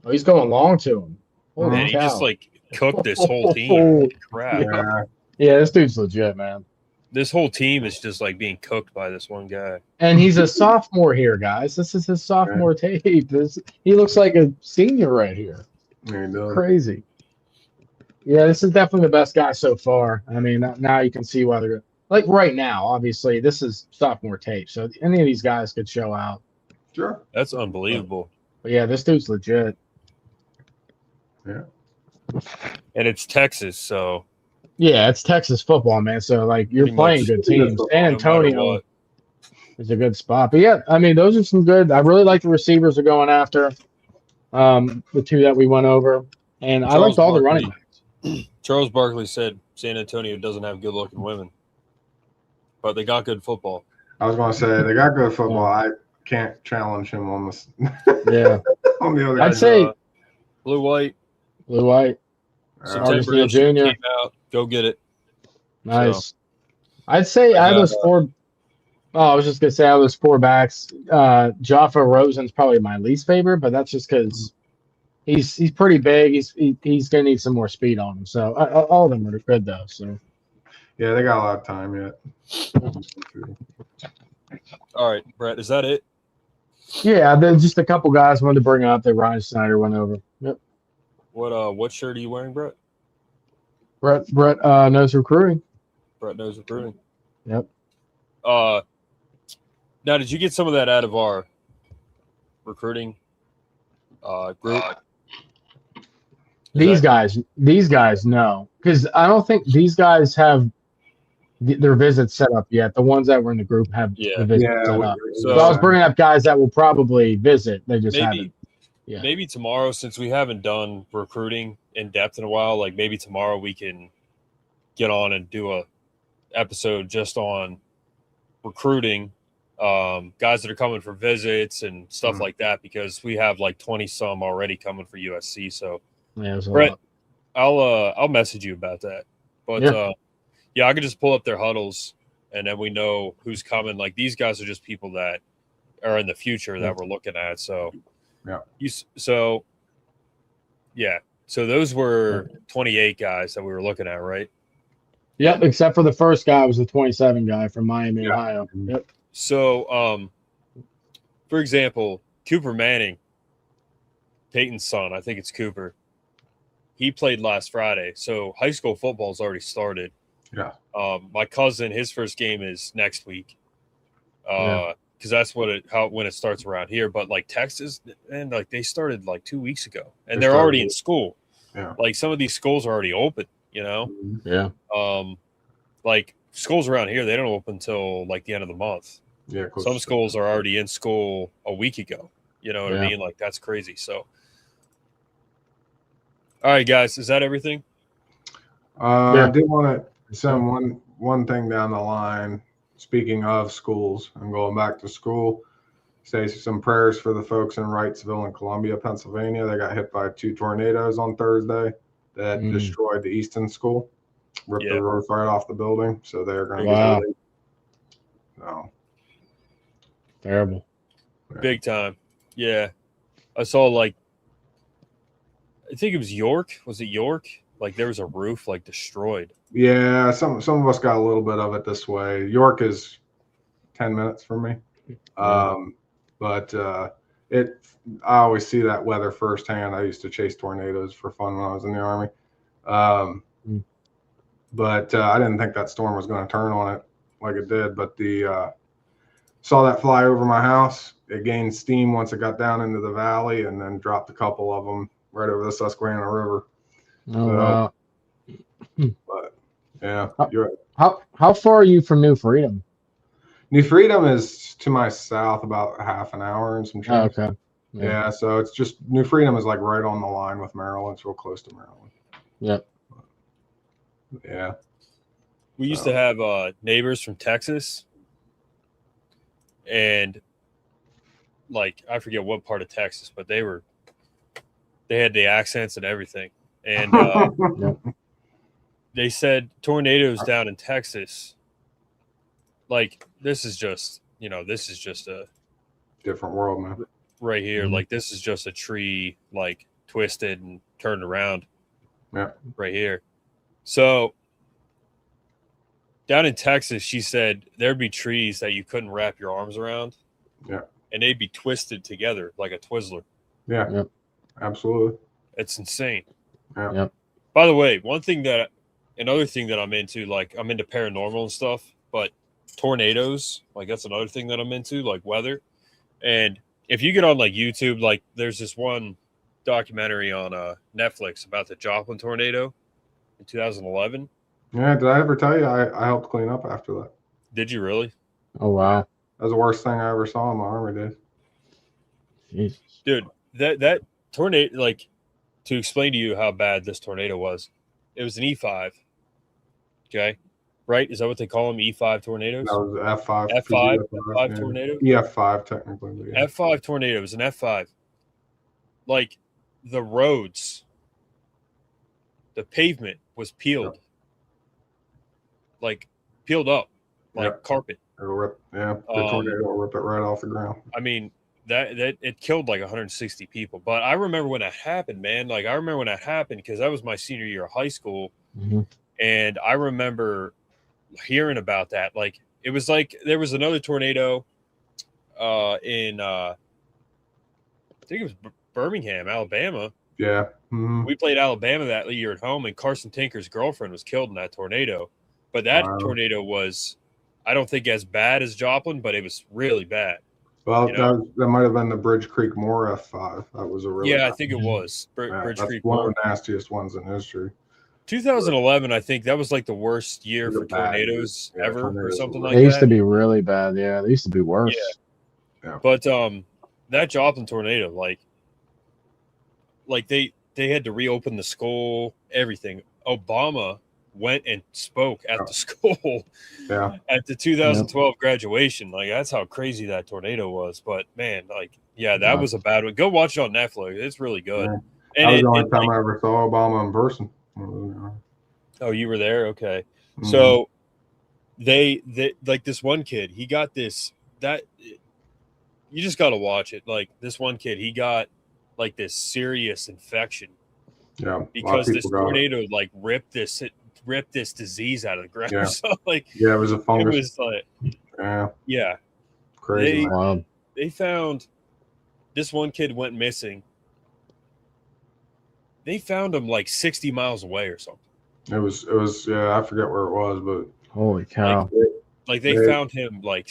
Oh, he's going long to him. Holy Man, he cow. just like cooked this whole team. Holy crap. Yeah, this dude's legit, man. This whole team is just like being cooked by this one guy. And he's a sophomore here, guys. This is his sophomore tape. He looks like a senior right here. Yeah, he does. Crazy. Yeah, this is definitely the best guy so far. I mean, now you can see why they're like right now. Obviously, this is sophomore tape, so any of these guys could show out. Sure. That's unbelievable. But yeah, this dude's legit. Yeah. And it's Texas, so yeah, it's Texas football, man. So like you're playing good teams. San Antonio is a good spot. But yeah, I mean, those are some good. I really like the receivers are going after. The two that we went over, and I liked all the running backs. Charles Barkley said San Antonio doesn't have good-looking women, but they got good football. I was going to say they got good football. I can't challenge him on this. Yeah. On the other I'd say blue white. September Jr. Came out. Go get it. Nice. So, I'd say out of those four. Oh, I was just gonna say out of those four backs, Jaffa Rosen's probably my least favorite, but that's just because he's pretty big. He's gonna need some more speed on him. So all of them are good though. So yeah, they got a lot of time yet. all right, Brett, is that it? Yeah, there's just a couple guys I wanted to bring up that Ryan Snyder went over. Yep. What shirt are you wearing, Brett? Brett knows recruiting. Brett knows recruiting. Yep. Now, did you get some of that out of our recruiting group? These guys, no, because I don't think these guys have their visits set up yet. The ones that were in the group have the visits set up. So I was bringing up guys that will probably visit. They just haven't. Yeah. maybe tomorrow, since we haven't done recruiting in depth in a while, like maybe tomorrow we can get on and do a episode just on recruiting, guys that are coming for visits and stuff like that, because we have like 20 some already coming for USC. So Yeah, there's a Brett, lot. I'll message you about that. But Yeah. I could just pull up their huddles and then we know who's coming. Like these guys are just people that are in the future that we're looking at. So so those were 28 guys that we were looking at, right? Yep, except for the first guy was the 27 guy from Miami, Ohio. Yep. So, for example, Cooper Manning, Peyton's son, I think it's Cooper. He played last Friday, so high school football's already started. Yeah. My cousin, his first game is next week, because that's when it starts around here. But like Texas, and like they started like 2 weeks ago, and they're already in school. Yeah. Like some of these schools are already open. You know. Yeah. Like schools around here, they don't open until like the end of the month. Yeah. Some schools are already in school a week ago. You know what I mean? Like that's crazy. So, all right, guys, is that everything? I did want to send one thing down the line. Speaking of schools, I'm going back to school. Say some prayers for the folks in Wrightsville and Columbia, Pennsylvania. They got hit by 2 tornadoes on Thursday that destroyed the Easton School, ripped the roof right off the building. So they're going to get relief. So terrible. Big time. Yeah. I saw like, I think it was York. Was it York? Like there was a roof like destroyed. Yeah, some of us got a little bit of it this way. York is 10 minutes from me. But I always see that weather firsthand. I used to chase tornadoes for fun when I was in the Army. But I didn't think that storm was going to turn on it like it did. But saw that fly over my house. It gained steam once it got down into the valley, and then dropped a couple of them right over the Susquehanna River. Wow. But yeah, how far are you from New Freedom? New Freedom is to my south, about half an hour and some change. Okay. Yeah, so it's just New Freedom is like right on the line with Maryland. It's real close to Maryland. Yep. Yeah. We used to have neighbors from Texas, and like I forget what part of Texas, but they had the accents and everything, and they said tornadoes down in Texas. Like this is just a different world, man. Right here, like this is just a tree like twisted and turned around. Yeah. Right here. So down in Texas, she said there'd be trees that you couldn't wrap your arms around. Yeah. And they'd be twisted together like a Twizzler. Yeah. Yep. Absolutely. It's insane. Yeah. Yep. By the way, another thing that I'm into, like I'm into paranormal and stuff, but tornadoes, like that's another thing that I'm into, like weather. And if you get on like YouTube, like there's this one documentary on Netflix about the Joplin tornado in 2011. Yeah, did I ever tell you I helped clean up after that? Did you really? Oh wow. That was the worst thing I ever saw in my Army days. Jesus. Dude, that tornado, like to explain to you how bad this tornado was, it was an E5. Okay. Right? Is that what they call them? E5 tornadoes? That was F5. F5 tornado? EF5 technically. But yeah. F5 tornado was an F5. Like the roads, the pavement was peeled. Like peeled up like carpet. It'll rip, the tornado will rip it right off the ground. I mean, that it killed like 160 people. But I remember when that happened, man. Like I remember when that happened because that was my senior year of high school. And I remember hearing about that. Like it was like there was another tornado in I think it was Birmingham, Alabama. Yeah. We played Alabama that year at home, and Carson Tinker's girlfriend was killed in that tornado. But that tornado was, I don't think as bad as Joplin, but it was really bad. Well, that might have been the Bridge Creek Moore F5. That was a really I think it was Bridge Creek one Moore. of the nastiest ones in history. 2011, I think that was like the worst year for tornadoes ever, or something like that. They used to be really bad. Yeah, they used to be worse. Yeah. But that Joplin tornado, like like they had to reopen the school, everything. Obama went and spoke at the school at the 2012 graduation. Like, that's how crazy that tornado was. But man, like, yeah, that was a bad one. Go watch it on Netflix. It's really good. Yeah. And that was the only time I ever saw Obama in person. Oh, you were there? Okay. So they like this one kid, he got this, that you just got to watch it. Like, this one kid, he got like this serious infection. Yeah. Because this tornado like ripped this disease out of the ground. Yeah. So like, it was a fungus. It was like, yeah. Crazy. They found this one kid went missing. They found him like 60 miles away or something. It was I forget where it was, but holy cow. Like they found him like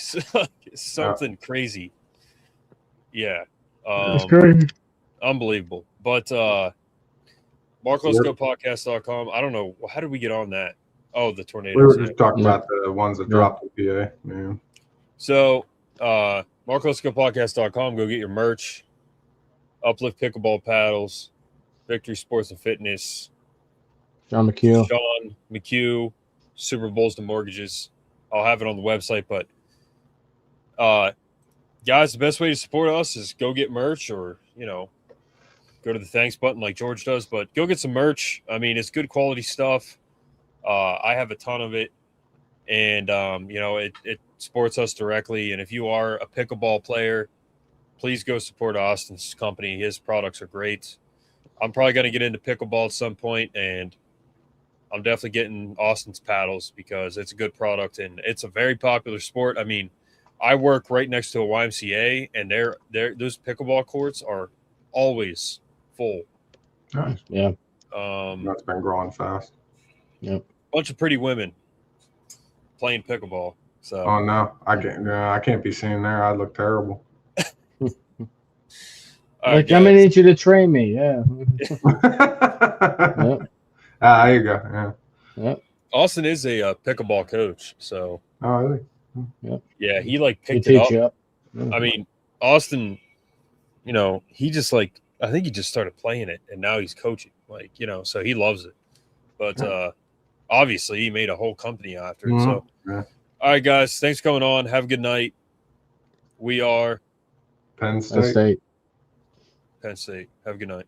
something crazy. Yeah. That's crazy. Unbelievable. But MarkLesKoPodcast.com. I don't know. How did we get on that? Oh, the tornadoes. We were just talking about the ones that dropped the PA. Yeah. So MarkLesKoPodcast.com. Go get your merch. Uplift Pickleball Paddles. Victory Sports and Fitness. Sean McHugh. Super Bowls to Mortgages. I'll have it on the website. But guys, the best way to support us is go get merch, or go to the thanks button like George does. But go get some merch. I mean, it's good quality stuff. I have a ton of it, and it supports us directly. And if you are a pickleball player, please go support Austin's company. His products are great. I'm probably going to get into pickleball at some point, and I'm definitely getting Austin's paddles because it's a good product and it's a very popular sport. I mean, I work right next to a YMCA, and those pickleball courts are always full. Nice. Yeah. That's been growing fast. Yep. Bunch of pretty women playing pickleball. So. Oh no, I can't be seen there. I look terrible. Like, I'm gonna need you to train me. Yeah. Yep. There you go. Yeah. Yep. Austin is a pickleball coach, so. Oh really? Yep. Yeah, he like picked it up. You up. I mean, Austin, he just like, I think he just started playing it, and now he's coaching. Like, so he loves it. But obviously, he made a whole company after it. So, all right, guys, thanks for coming on. Have a good night. We are Penn State. Penn State. Have a good night.